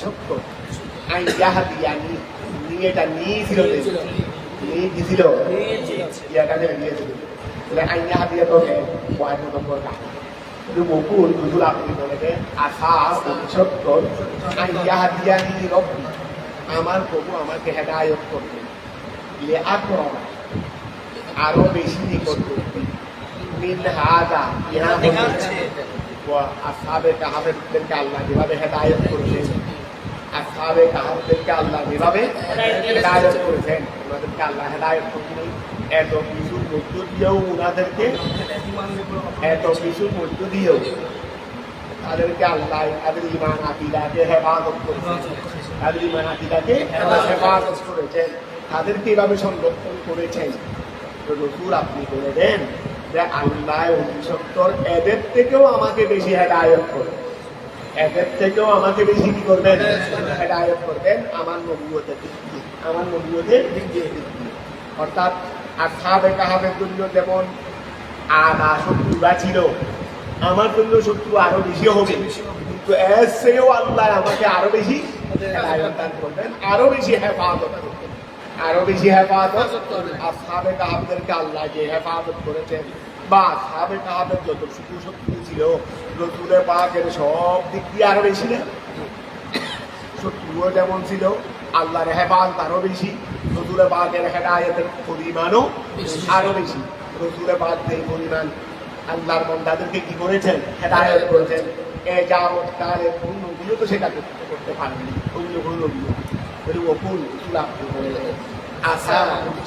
সত্য আইয়াহাদিয়ানি নিয়েটা নিয়েছিল নিয়ে দিছিল ইয়াটা নিয়েছিল আইয়াহাদিয়া তো ওয়াইড নম্বর কাজ Lumukul betul apa boleh asal সত্তর আইয়াহাদিয়ানি রব্বি আমার প্রভু আমাকে হেদায়েত করবেন লিআকরাম আরো বেশি নিকট করবেন মিন হাযা ইহা ওয়া আসহাবে কাহাফেরদেরকে আল্লাহ যেভাবে হেদায়েত করেছেন আসহাবে কাহাফেরদেরকে আল্লাহ যেভাবে হেদায়েত করেছেন ওনাদেরকে আল্লাহ হেদায়েত করেছেন এত কিছুর মধ্য দিয়েও ওনাদেরকে এত কিছুর মধ্য দিয়েও তাদেরকে আল্লাহ তাদের ঈমান আকীদাকে হেফাজত করেছেন তাদের ঈমান আকীদাকে হেফাজত করেছেন তাদেরকে এভাবে সংরক্ষণ করেছেন তো রাসূল আপনি বলে দেন যে আল্লাহ অভিশপ্তর এদের থেকেও আমাকে বেশি হেদায়েত করবেন এদের থেকেও আমাকে বেশি কি করবেন হেদায়েত করবেন আমার নবুয়তের দিক দিয়ে আমার নবুয়তের দিক দিয়ে অর্থাৎ আসহাবে কাহাফের জন্য যেমন আধা শত্রুরা ছিল আমার জন্য শত্রু আরো বেশি হবে কিন্তু এর চেয়েও আল্লাহ আমাকে আরো বেশি হেদায়েত দান করবেন আরো বেশি হেফাজত করবেন আরো বেশি হেফাজত আসহাবে কাহাফদেরকে আল্লাহ যে হেফাজত করেছেন বা আসহাবে কাহাফের যত শত্রু ছিল রাসূলের পাকের সব দিক দিয়ে আরো বেশি না শত্রুও যেমন ছিল আল্লাহর হেফাজত আরো বেশি রাসূলের পাকের হেদায়েতের পরিমাণও আরো বেশি রাসূলের পাক যে পরিমাণ আল্লাহর বান্দাদেরকে কি করেছেন হেদায়েত করেছেন এই যাবত কালে কোন নবীও তো সেটা করতে পারেনি অন্য কোন নবীও ওকুল আপনি বলে আশা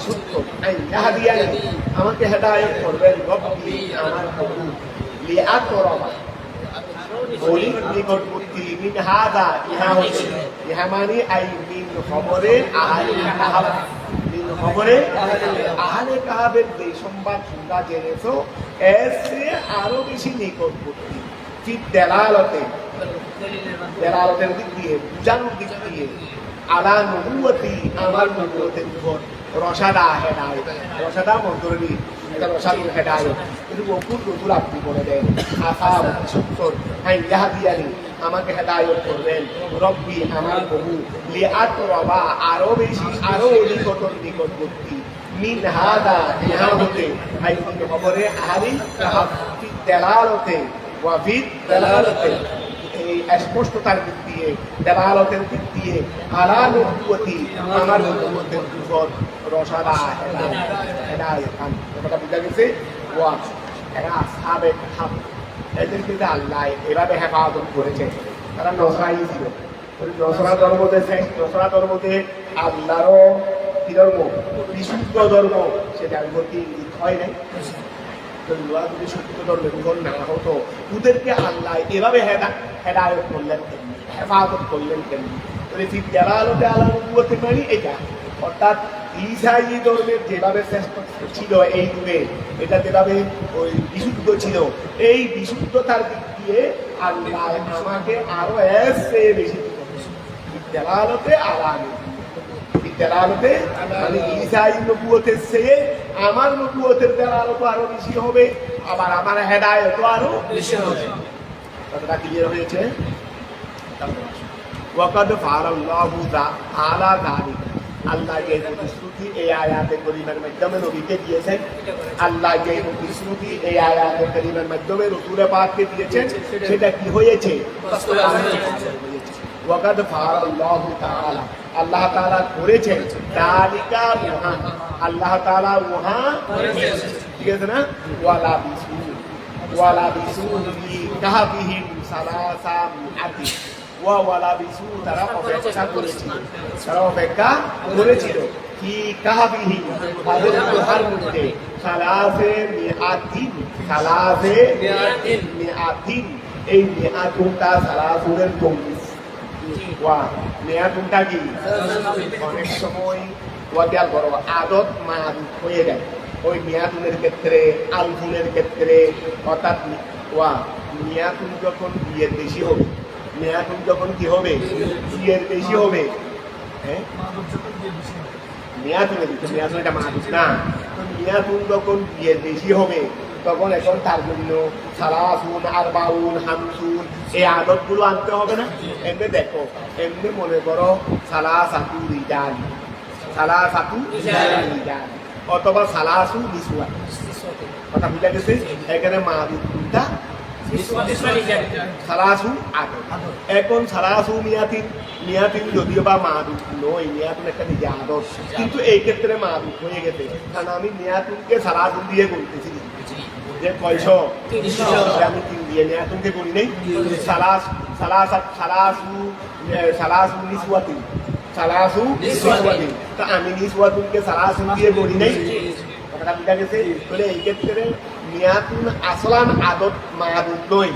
সত্য আইয়াহাদিয়ানি আমাকে হেদায়েত করবেন রব্বি আমার প্রভু লিআকরাম বলি নিকটবর্তী মিন হাযা ইহা হচ্ছে ইহা মানে আই মিন খবরে আহলে কাহাব মিন খবরে আহলে কাহাবের যে সংবাদ তোমরা জেনেছো এসে আরো বেশি নিকটবর্তী ঠিক দেলালতের দিক দিয়ে বুঝানোর দিক দিয়ে আলা নবুয়তি আমার নবুয়তের উপর রসাদা হেদায়েত রসাদা মন্তরী এটা রসাদুল হেদায়েত কিন্তু ওকুল রাসূল আপনি বলে দেন আশা সত্তর আইয়াহাদিয়ানি আমাকে হেদায়েত করবেন রব্বি আমার প্রভু লিআকরাবা আরো বেশি আরো নিকটবর্তী মিন হাদা ইহা হতে আইন খবরে আহলি কাহাব ফি দালালতে ওয়া ফি দালালতে এই স্পষ্টতার দিক দিয়ে দালালতের দিক দিয়ে আলা নবুয়তি আমার নবুয়তের উপর রসাদা হেদায়েত কথা বুঝা গেছে ওয়া এরা আসহাবে কাহাব এদেরকে আল্লাহ এভাবে হেফাজত করেছে তারা নসরাই ছিল নসরা ধর্মতে আল্লাহরও কি ধর্ম বিশুদ্ধ ধর্ম সেটার প্রতি ইঙ্গিত হয় নাই যদি সত্য ধর্মের উপর না হতো ওদেরকে আল্লাহ এভাবে হেদায়েত করলেন কেমনি হেফাজত করলেন কেমনি ঠিক জালালতে আল্লাহ নবুয়তে মানে এটা অর্থাৎ ঈসাই ধর্মের যেভাবে শ্রেষ্ঠ ছিল এই যুগে এটা যেভাবে ওই বিশুদ্ধ ছিল এই বিশুদ্ধতার দিক দিয়ে আল্লাহ আমাকে আরো এসে বেশি জালালতে আল্লাহ দালালতে মানে ঈসাই নবুয়তের চেয়ে আমার নবুয়তের দালালত আরো বেশি হবে আবার আমার হেদায়েত আরো বেশি হবে কথাটা ক্লিয়ার হয়েছে ওয়াকাদ ফারাল্লাহু তাআলা যালিকা আল্লাহ যে প্রতিশ্রুতি এই আয়াতে কারিমার মাধ্যমে নবীকে দিয়েছেন আল্লাহ যে প্রতিশ্রুতি এই আয়াতে কারিমার মাধ্যমে রাসূল পাককে দিয়েছেন সেটা কি হয়েছে ওয়াকাদ ফারাল্লাহু তাআলা আল্লাহ তাআলা করেছেন যালিকা ওহা আল্লাহ তাআলা ওহা ঠিক আছে না ওয়ালা বিসু কাহাবিহিম সালাসা মিআতি ওয়ালা বিসু তারা অপেক্ষা করেছিল কি কাহাবিহি তাদের গুহার মধ্যে সালাসে মিআতিন এই মিআতুনটা সালাসুরের তৌফিক ওয়া মেয়াদুনটা কি অনেক সময় ওয়াদিয়াল বড় আদত মাদুদ হয়ে যায় ওই মেয়াদুনের ক্ষেত্রে আলফুলের ক্ষেত্রে অর্থাৎ ওয়া মেয়াদুন যখন বিয়ের বেশি হবে মেয়াদুন যখন কি হবে বিয়ের বেশি হবে হ্যাঁ মেয়াদুন এটা মাদুদ না মেয়াদুন যখন বিয়ের বেশি হবে তখন এখন তার জন্য সালাসুন আরবাউন হামসুন এই আদতগুলো আনতে হবে না। এমনি দেখো, এমনি মনে করো সালাসাতু রিজাল, সালাসাতু রিজাল অথবা সালাসু নিসওয়াত, কথা বুঝা গেছে? এখানে মাদুদটা সালাসু আদত। এখন সালাসু মিয়াতিন, মিয়াতিন যদিও বা মাদুদ নয়, মিয়াতুন একটা নিজে আদত, কিন্তু এই ক্ষেত্রে মাদুদ হয়ে গেছে, কারণ আমি মিয়াতুনকে সালাসু দিয়ে বলতেছি যে কয়শো, আমি 3 দিয়ে মিয়াতুনকে বলি নেই। সালাসু নিসওয়াতিন, সালাসু নিসওয়াতিন, তা আমি নিসওয়াতুনকে সালাসু দিয়ে বলি নেই, কথাটা বুঝা গেছে? তাহলে এই ক্ষেত্রে মিয়াতুন আসলান আদত মাদুদ নয়,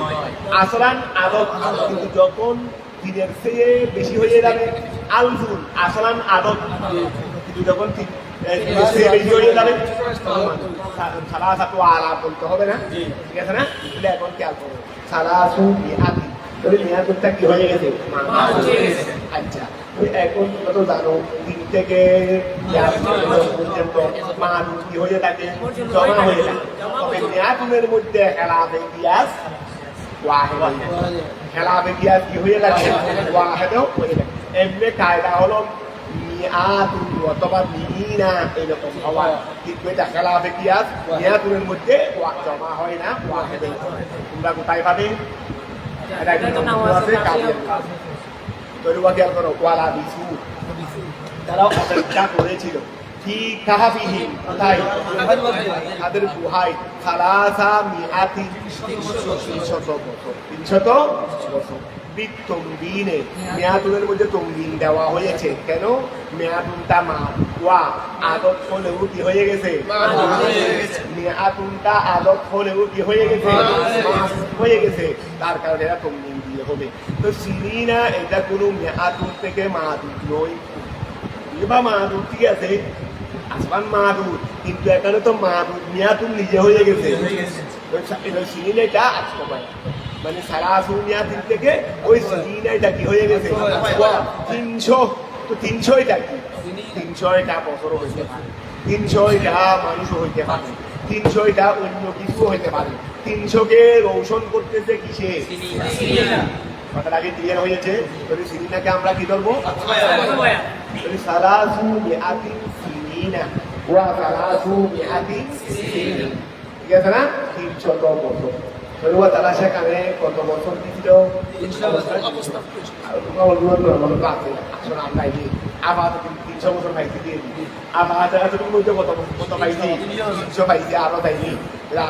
আসলান আদত, কিন্তু যখন 3-এর চেয়ে বেশি হয়ে যাবে আলফুন আসলান আদত, কিন্তু যখন 3-এর চেয়ে বেশি হয়ে যাবে সালাসাতু আলা বলতে হবে না, ঠিক আছে না? তাহলে এখন খেয়াল করো সালাসু মিয়াতিন, তাহলে মিয়াতুনটা কি হয়ে গেছে? আচ্ছা, এখন তো জানো 3 থেকে পর্যন্ত মাদুদ কি হয়ে থাকে? জমা হয়ে থাকে। তবে মিয়াতুনের মধ্যে খেলাফে কিয়াস ওয়াহিদ, খেলাফে কিয়াস কি হয়ে থাকে? ওয়াহিদও হয়ে থাকে। এমনি কায়দা হলো মিয়াতুন অথবা মিনা এরকম হওয়ার, কিন্তু এটা খেলাফে কিয়াস মিয়াতুনের মধ্যে জমা হয় না, ওয়াহিদে। তোমরা কোথায় পাবে? এটা আছে কাবিয়ার তৈরিবা খেয়াল করো, ওয়ালা বিসু, তারা অপেক্ষা করেছিল ঠিক কাহাফিহিম, কোথায়? তাদের গুহায়, সালাসা মিআতিন 300 বছর। বিতমবিনে, মিয়াতুনের মধ্যে তমবিন দেওয়া হয়েছে, কেন? মিয়াতুনটা মা ওয়া আদত হলেও কি হয়ে গেছে? মিয়াতুনটা আদত হলেও কি হয়ে গেছে? হয়ে গেছে, তার কারণে এরা তমবিন দিয়ে হবে। তো সিনিনা এটা কোনো মিয়াতুন থেকে মাদুদ নয়, বা মাদুদ ঠিক আছে, আসমান মাদুদ, কিন্তু এখানে তো মাদুদ মিয়াতুন নিজে হয়ে গেছে। সিনিনা এটা আসতে পারে, মানে সালাসু মিয়াতিন থেকে ওই সিনিনাটা কি হয়ে গেছে? 300, তো 300টা কি? 300টা বছর হইতে পারে, 300টা মানুষও হইতে পারে, 300টা অন্য কিছু হইতে পারে। 300কে রোশন করতেছে কিসে? কথাটা আগে ক্লিয়ার হয়েছে? তাহলে সিনিনাকে আমরা কি ধরবো? সালাসু মিয়াতিন সিনিনা ওয়া সালাসু মিয়াতিন সিনিনা, ঠিক আছে না? 300 বছর। তৈরিবা তারা সেখানে কত বছর দিছিল? 300 বছর। আসলে আমরা এই আবহাওয়া 300 বছর পাইছি দিয়ে দিই, আবহাওয়াটা এতটুকু মধ্যে কত পাইছি? 300 পাইছি, আরো তাইনি।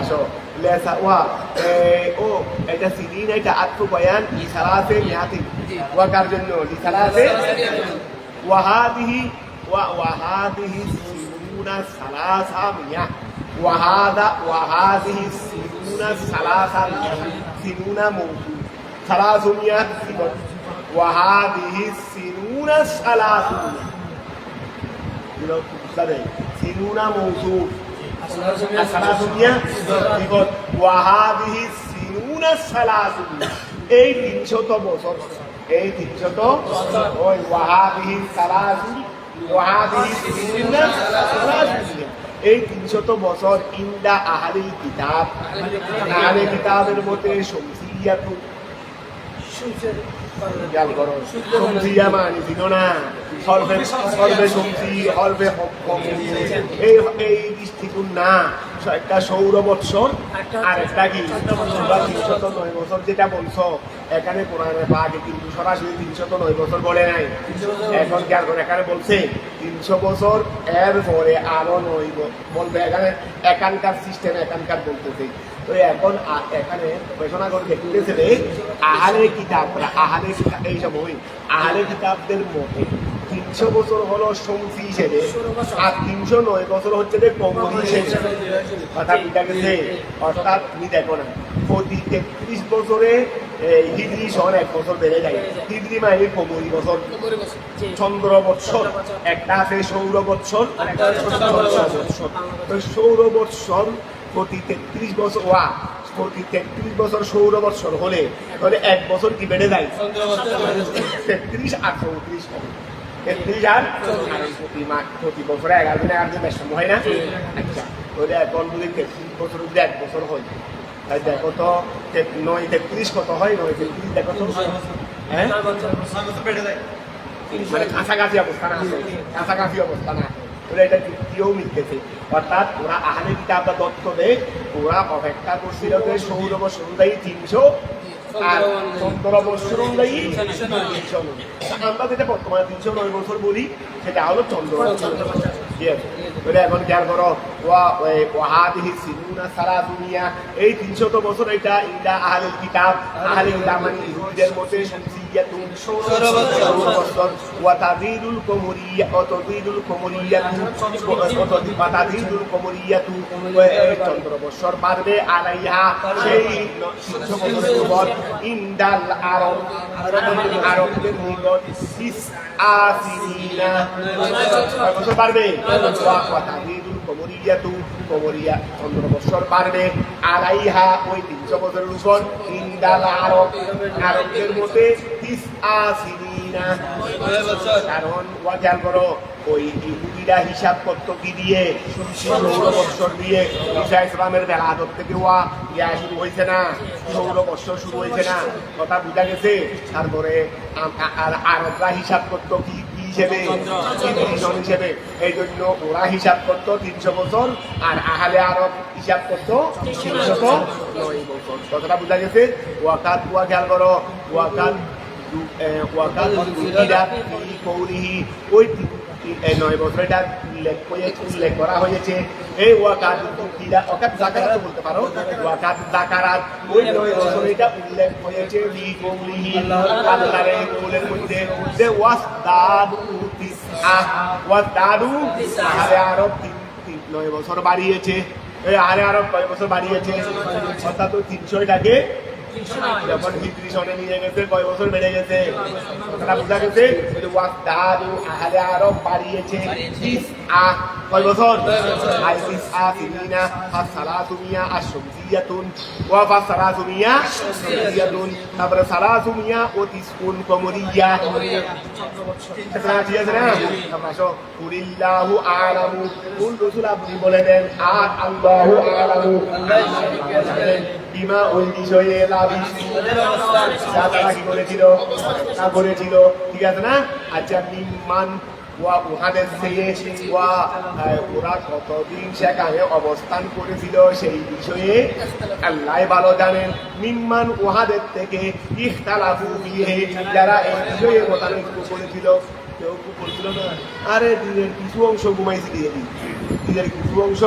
আসো লেসা ওয়া ও এটা সিনিন, এটা আতফু বয়ান ইসালাসে মিয়াতিন, ওয়া কার জন্য? ইসালাসে ওয়াহাদিহি ওয়াহাদিহি সিনুনা সালাসা মিয়া, ওয়াহাদিহি সিনুনা সালাসা মিয়া, সিনুনা মওজুদ, সালাসুমিয়াত সিবত, ওয়াহাদিহি সিনুনা সালাসুমিয়া, এগুলো বুঝতে সিনুনা মওজুদ সালাসুমিয়া সিবত, ওয়াহাদিহি সিনুনা সালাসুমিয়া, এই 300 বছর, এই 300 ওই ওয়াহাদিহি সালাসু ওয়াহাদিহি সিনুনা সালাসুমিয়া, এই 300 বছর ইন্দা আহলি কিতাব, আহলে কিতাবের মতে শামসিয়াতু, খেয়াল করো, শামসিয়া মানে দিনো না, হরফে শামসি, হরফে হকম, এই দৃষ্টিকোণ না, একটা সৌর বৎসর আর একটা কি 309 বছর যেটা বলছো এখানে কোরআনে পাকে, কিন্তু সরাসরি 309 বছর বলে নাই। এখন খেয়াল করে এখানে বলছে 300 বছর, এর পরে আরো 9 বলবে, এখানে এখানকার সিস্টেম এখানকার বলতেছে। তো এখন এখানে গবেষণা করে দেখতেছে আহলে কিতাবরা, আহলে কিতাব এই সময় আহলে কিতাবদের মতে 300 বছর হলো শমসি হিসেবে, আর 309 বছর হচ্ছে কমরি হিসেবে। কথা বুঝা গেছে? অর্থাৎ তুমি দেখো না, প্রতি 33 বছরে হিজরি সন 1 বছর বেড়ে যায়। হিজরি মানে কমরি বছর, চন্দ্র বৎসর একটা আছে, সৌর বৎসর আর একটা চন্দ্র বৎসর। তো সৌর বৎসর প্রতি 33 বছর, প্রতি 33 বছর সৌর বৎসর হলে তাহলে 1 বছর কি বেড়ে যায়? 33 আর 34 হবে। 33 আর প্রতি বছরে 11 দিন 11 দিন বেশ হয় না? আচ্ছা, ওটা এখন যদি 33 বছর যদি 1 বছর হয় তাই দেখো তো 9-33 কত হয় 9-33 দেখো তো হ্যাঁ মানে কাছাকাছি অবস্থান আছে কাছাকাছি অবস্থান আছে ওরা এটা যুক্তিও মিলতেছে অর্থাৎ ওরা আহলে কিতাবটা দত্ত দেয় ওরা অপেক্ষা করছিল যে সৌর বছর অনুযায়ী 300 আর চন্দ্র বছর অনুযায়ী 309 আমরা যেটা বর্তমানে 309 বছর বলি সেটা হলো চন্দ্র এখন খেয়াল করো ওয়াহাদিহি সিনুনা সারা দুনিয়া এই 300 বছর এটা ইন্দা আহলে কিতাব আহলে কিতাব মানে ইহুদিদের মতে শামসিয়াতুন সৌর বছর ওয়া তাযিদুল কমরিয়া তাযিদুল কমরিয়াতু তাযিদুল কমরিয়াতু চন্দ্র বছর বাড়বে আলাইহা সেই 300 বছরের উপর ইন্দাল আরবদের নিকট আসিনা বছর বাড়বে কমরিয়া চন্দ্র বছর বাড়বে আলাইহা ওই 300 বছরের উপর ইন্দাল আরবদের মতে আসিনা কারণ খেয়াল করো ওই ইহুদিরা হিসাব করতো কি দিয়ে 16 বছর দিয়ে ঈসা ইসলামের বেলাদত থেকে ইয়া শুরু হয়েছে না 16 বছর শুরু হয়েছে না কথা বুঝা গেছে তারপরে আরবরা হিসাব করতো কি হিসেবে হিসেবে এই জন্য ওরা হিসাব করতো 300 বছর আর আহলে আরব হিসাব করতো 309 বছর কথাটা বুঝা গেছে ওয়াকাত খেয়াল করো ওয়াকাত ওই 9 বছর এটা উল্লেখ করা হয়েছে এই ওয়াকাত যাকারাত বলতে পারো ওয়াকাত যাকারাত ওই 9 বছর এটা উল্লেখ হয়েছে আল্লাহর কওলের মধ্যে যে ওয়াসদাদু আহলে আরব 9 বছর বাড়িয়েছে এই আহলে আরব 9 বছর বাড়িয়েছে অর্থাৎ 300 টাকে যখন হিজরি সনে নিয়ে গেছে কয় বছর বেড়ে গেছে কথাটা বোঝা গেছে ওয়াসদাদু আহলে আরব বাড়িয়েছে কয় বছর আই সিনিনা ফাসালাতুমিয়া আশ-শামসিয়াতুন ওয়া ফাসালাতুমিয়া শামসিয়াতুন তারপরে সালাতুমিয়া ও তিসকুন কমরিয়া এটা আছে না আসো কুলিল্লাহু আলামু কুল রাসূল আপনি বলে দেন আর আল্লাহু আলামু বিমা ওই বিষয়ে তারা কি করেছিল তা করেছিল ঠিক আছে না আচ্ছা মিম্মান উহাদের ওরা কতদিন সেখানে অবস্থান করেছিল সেই বিষয়ে আল্লাহ ভালো জানেন মিম্মান উহাদের থেকে ইখতালাফু ফিহি যারা এই বিষয়ে মতানৈক্য করেছিল কেউ বলছিল না আরে দিনের কিছু অংশ ঘুমাইছি দিয়ে দিই দিনের কিছু অংশ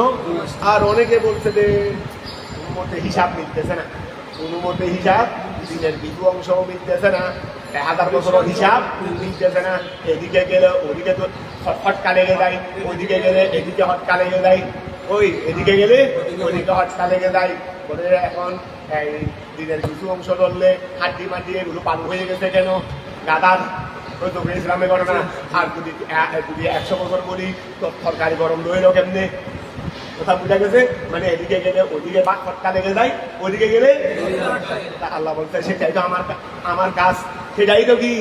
আর অনেকে বলছে যে মধ্যে হিসাব মিলতেছে না কোনো মধ্যে হিসাব দিনের কিছু অংশ মিলতেছে না 1000 বছর হিসাব মিলতেছে না এদিকে গেলে ওদিকে তো হটকা লেগে যায় ওইদিকে গেলে এদিকে হটকা লেগে যায় ওই এদিকে গেলে ওইদিকে হটকা লেগে যায় বলে এখন এই দিনের কিছু অংশ ধরলে হাড্ডি মাড্ডি এগুলো পালু হয়ে গেছে কেন গাদার ওই তো ইসলামে ঘটনা আর যদি 100 বছর বলি তো সরকারি গরম রইল কেমনে কথা বুঝা গেছে মানে এদিকে গেলে ওদিকে ফটকা লেগে যায় ওদিকে গেলে আল্লাহ বলতে সেটাই তো আমার কাজ সেটাই তো কি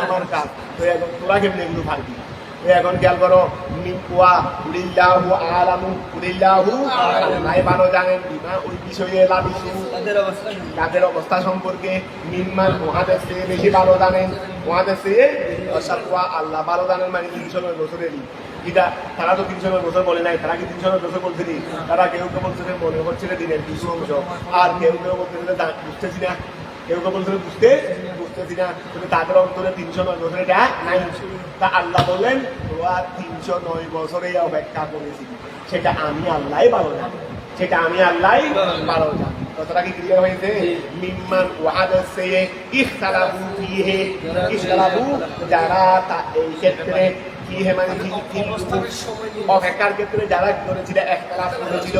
আমার কাজ তো এখন তোরা কেমনে এগুলো পারবি এখন খেয়াল করো ভালো জানেন বিমা ওই বিষয়ে তাদের অবস্থা সম্পর্কে মিম্মান মহাদেশ থেকে বেশি ভালো জানেন মহাদেশ থেকে আল্লাহ ভালো জানেন মানে 309 বছরেরই এটা তারা তো 309 বছর বলে নাই তারা কি 309 বছর বলছিলি তারা কেউ কেউ বলছে মনে হচ্ছে দিনের কিছু অংশ আর কেউ কেউ বলছে বুঝতেছি না কেউ কেউ বলছিল বুঝতেছি না কিন্তু তাদের অন্তরে 309 বছর এটা নাই তা আল্লাহ বললেন তোরা 309 বছরে অপেক্ষা করেছি সেটা আমি আল্লাহ ভালো জানি সেটা আমি আল্লাহ ভালো জানি কথাটা কি ক্লিয়ার হয়েছে মিম্মান ওয়াহাদাস থেকে ইখতালাফু ফিহি ইখতালাফু যারা এই ক্ষেত্রে কি হে মানে অপেক্ষার ক্ষেত্রে যারা করেছিল ইখতালাফ করেছিল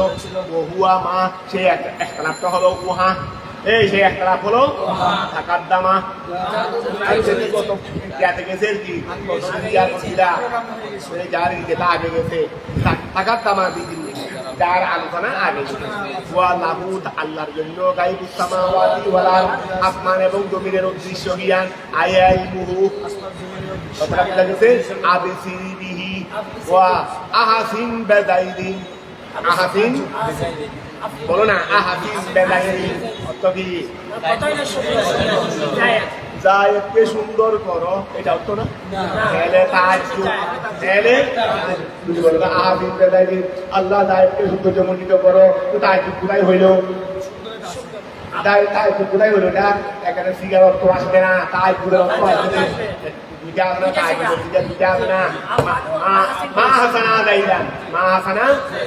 ওহুয়া মা সেই ইখতালাফটা হলো ওহা এই সেই একতলাপ হলো থাকার দামা কত ইয়াতে গেছে কি যার যেটা আগে গেছে থাকার দামা যার আলোচনা আগে আল্লাহর জন্য গায়বুস সামাওয়াতি ওয়াল আরদ আসমান এবং জমিনের অদৃশ্য জ্ঞান আইলমুহু কথাটা কি লাগছে আবিসিরিহি ওয়া আহসিন বিদাইদিন আহাসিন বলো না, আহাসিন বেলাইনি অর্থ কি? জায়েদকে সুন্দর করো, এটা অর্থ না? তাহলে তাজ্জুব, তাহলে তুমি বলবে আহাসিন বেলাইনি আল্লাহ জায়েদকে সৌন্দর্যমণ্ডিত করো, তো তাজ্জুব কোথায় হইল? তাজ্জুব কোথায় হইল? এটা এখানে সিগার অর্থ আসবে না, তাজ্জুবের অর্থ আসবে দুইটা আছে না, তাজ্জুবের দুইটা আছে না, মা হাসানা যাইলাম, মা হাসানা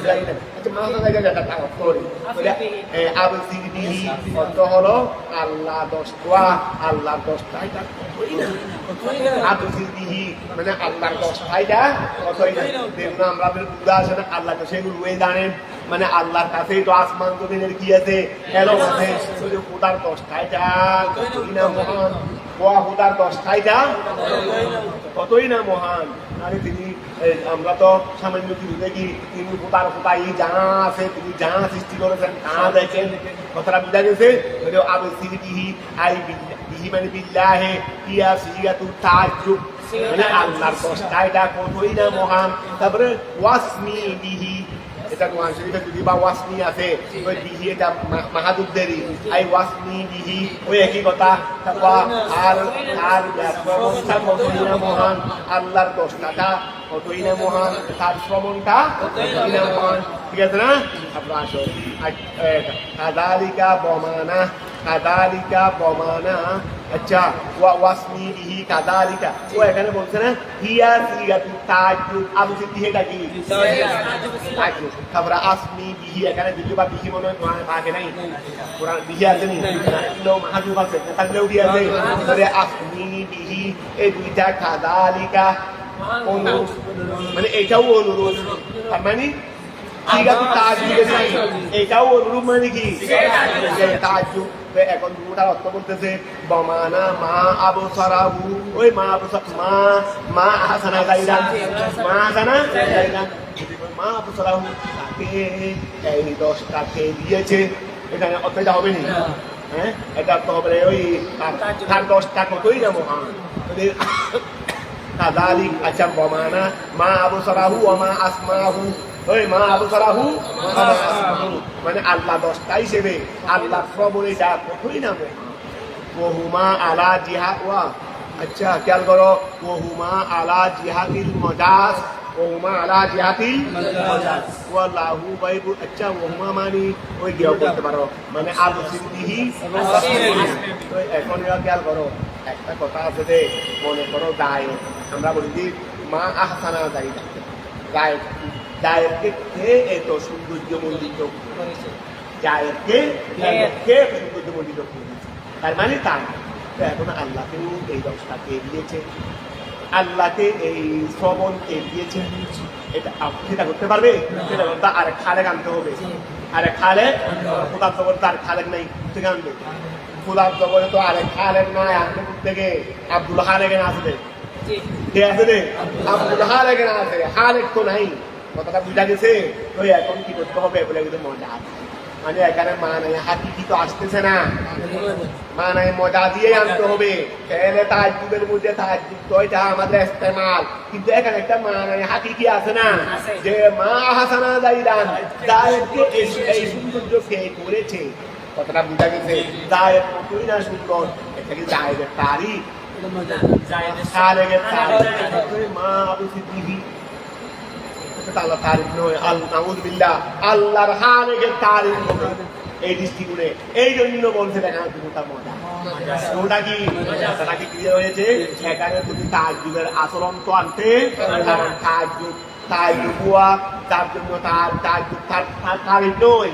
যাইলাম। অর্থ হলো আল্লাহ দশটা, আল্লাহ দশটাই মানে আল্লাহর দশটাইটা কতই না। দেখুন আমরা বুঝা আসে না, আল্লাহ তো সেগুলো জানেন, মানে আল্লাহর কাছেই তো আসমান জমিনের কি আছে, এলো আছে, খোদার দশটাইটা কতই না মহান, খোদার দশটাইটা কতই না মহান। আরে তিনি, আমরা তো সামান্য কিছু দেখি, তিনি খোদার খোদাই যা আছে, তিনি যা সৃষ্টি করেছেন তা দেখেন, কথাটা বুঝা গেছে। আবু সিরিহি আই বিহি মানে বিল্লাহে ইয়া সিগাতু তাজ্জুব, মানে আল্লাহর দশটাইটা কতই না মহান। তারপরে ওয়াসমি বিহি, এটা কোরআন শরীফে যদি বা ওয়াসমি আছে, ওই বিহি এটা মাহাদুদ্দেরি, আই ওয়াসমি বিহি ওই একই কথা। তারপর আর আর শ্রবণটা কতই না মহান, আল্লাহর দশটাটা কতই না মহান, তার শ্রবণটা কতই না মহান। ঠিক আছে না? আপনার আসো কাদালিকা বমানা, কাদালিকা বমানা। আচ্ছা ওয়াসমি বিহি কাদালিকা, ও এখানে বলছে না হিয়া সিগাতু তাজ্জুব, আবু সিদ্দিক এটা কি তাজ্জুব। তারপরে আসমি বিহি, এখানে বিহি বা বিহি মনে হয় আগে নাই, কোরআন বিহি আছে নি, মাহাজুব আছে, থাকলেও কি আছে, তাহলে আসমি বিহি, এই দুইটা কাদালিকা অনুরূপ, মানে এটাও অনুরূপ, তার মানে সিগাতু তাজ্জুব, এটাও অনুরূপ মানে কি তাজ্জুব। এখন দুটার অর্থ বলতেছে বমানা মা আবু সারাহু, ওই মা আবু মা হাসানা যাইলাম, মা হাসানা যাইলাম, মা আবু সারাহু তাকে এই দশটাকে দিয়েছে, এখানে অর্থটা হবে নি, হ্যাঁ এটা অর্থ হবে ওই তার দশটা কতই না মহান। কাদালিক, আচ্ছা বমানা মা আবু সারাহু ও মা আসমাহু, ওই মা আবু সারাহু মানে আল্লাহ দশটা হিসেবে আল্লাহ শ্রবণে যা কতই না ওহুমা আলা জিহাদ ওয়া, আচ্ছা খেয়াল করো, ওহুমা আলা জিহাদিল মজাজ, ওহুমা আলা জিহাদিল মজাজ ওয়াল্লাহু বাইবু। আচ্ছা ওহুমা মানে ওই গিয়ে বলতে পারো মানে আবু সিদ্দিহি। এখন খেয়াল করো, একটা কথা আছে যে মনে করো দায়, আমরা বলি যে মা আহসানা যাইদা, গায়ে জায়েদকে কে এত সৌন্দর্যমণ্ডিত করেছে, জায়েদকে কে সৌন্দর্যমণ্ডিত করেছে, তার মানে তার এখন আল্লাহকেও এই দশটা কে দিয়েছে, আল্লাহকে এই শ্রবণ কে দিয়েছে, এটা সেটা করতে পারবে, সেটা করতে আরেক খালেক আনতে হবে, আরেক খালেক, খোদার জগতে তার খালেক নাই, থেকে আনবে, খোদার জগতে তো আরেক খালেক নাই, আনবে থেকে আব্দুল খালেকে না আসবে, কে আছে রে আব্দুল খালেকে না আছে, খালেক তো নাই, কথাটা বুঝা গেছে। তো এখন কি করতে হবে বলে কিন্তু মজা আছে, মানে এখানে মানে হাকিকি তো আসতেছে না, মানে মজা দিয়ে আনতে হবে। তাহলে তাজ্জুবের মধ্যে তাজ্জুব তো এটা আমাদের ইস্তেমাল, কিন্তু এখানে একটা মানে হাকিকি আছে না, যে মা হাসানা যাইলাম, জায়েদকে এই সৌন্দর্য কে করেছে, কথাটা বুঝা গেছে। জায়েদ কতই না সুন্দর, এটা কি জায়েদের তারিখ, জায়েদের তারিখ, মা আবু সিদ্দিক আল্লাহ তারিফ নয়, আল্লাহর হারের তারিফ হবে এই দৃষ্টিগুণে। এই জন্য বলছে দেখা দুটা মজা, ওটা কি কি ক্লিয়ার হয়েছে। এখানে তুমি তাজ্জুবের আচরণ তো আনতে, কারণ তাজ্জুবুয়া তার জন্য তার তাজ্জুব তার তারিফ নয়,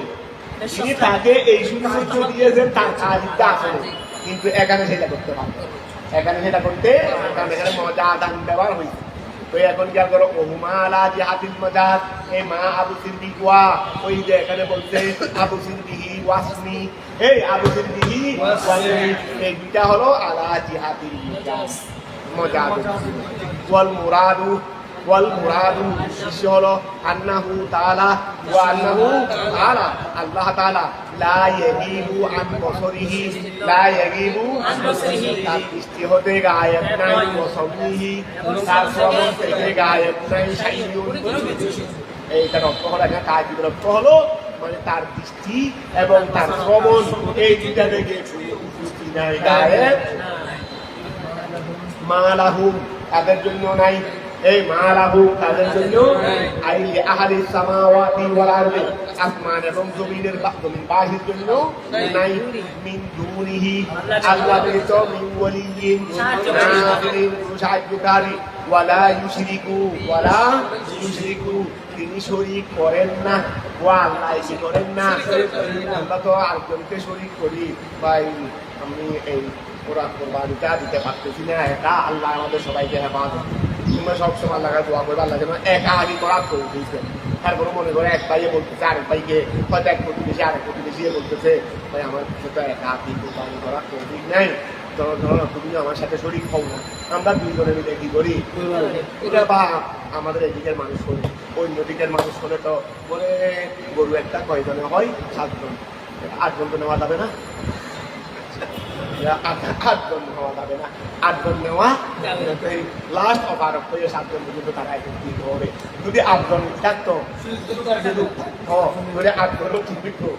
তিনি তাকে এই সৌন্দর্য দিয়েছেন তার তারিফটা আসলে, কিন্তু এখানে সেটা করতে পারবে, এখানে সেটা করতে, কারণ এখানে মজা দান ব্যবহার হয়েছে। তো এখন খেয়াল করো ওহুমা আলা জিহাদিল মজাজ, এই মা আবু সিদ্দিক ওয়া, ওই যে এখানে বলছে আবু সিদ্দিহি ওয়াসমি, এই আবু সিদ্দিহি ওয়াসমি, এই দুইটা হলো আলা জিহাদিল মজাজ, মজাজ ওয়াল মুরাদু, ওয়াল মুরাদু উদ্দেশ্য হলো আন্নাহু তাআলা ওয়া আন্নাহু তাআলা, আল্লাহ তাআলা লা ইয়াগিবু আন বসরিহি, লা ইয়াগিবু আন বসরিহি, তার দৃষ্টি হতে গায়েব নাই, ওয়া সামিহি, তার শ্রবণ থেকে গায়েব নাই, শাইউন এইটার অর্থ হলো এখানে তাকিদের অর্থ হলো মানে তার দৃষ্টি এবং তার শ্রবণ এই দুইটা থেকে মালাহুম তাদের জন্য নাই, এই মালাহু তাদের জন্য আইলে আহলি সামাওয়াতি ওয়াল আরদি আসমান এবং জমিনের জমিন বাহির জন্য নাই, মিন দুনিহি আল্লাহ ব্যতীত মিন ওয়ালিয়িন নাসিরিন সাহায্যকারী ওয়ালা ইউশরিকু তিনি শরীক করেন না, ও আল্লাহ কি করেন না। আমরা তো আরেকজনকে শরীক করি ভাই, আমি এই কোরবানিটা দিতে পারতেছি না, এটা আল্লাহ আমাদের সবাইকে হেফাজত। তোমরা সবসময় আল্লাহ দোয়া করবে আল্লাহ যেন একা আগে করার করে দিয়েছেন। তারপরে মনে করে এক ভাইয়ে বলতেছে আরেক ভাইকে, হয়তো এক প্রতিবেশী আরেক প্রতিবেশী বলতেছে ভাই আমার তো একা হাতি কোরবানি করার তৌফিক নাই, ধরো তুমি আমার সাথে শরীক হও না, আমরা দুইজনে মিলে কি করি এটা। বা আমাদের এদিকের মানুষ হলে অন্য দিকের মানুষ হলে তো বলে গরু একটা কয়জনে হয় 7 জন, 8 জন তো নেওয়া যাবে না, 8 জন নেওয়া যাবে না, 8 জন নেওয়া লাস্ট অপারক হয়ে 7 জন পর্যন্ত তারা একত্রিত হবে। যদি 8 জন থাকতো ধরে 8 জন ঠিকতো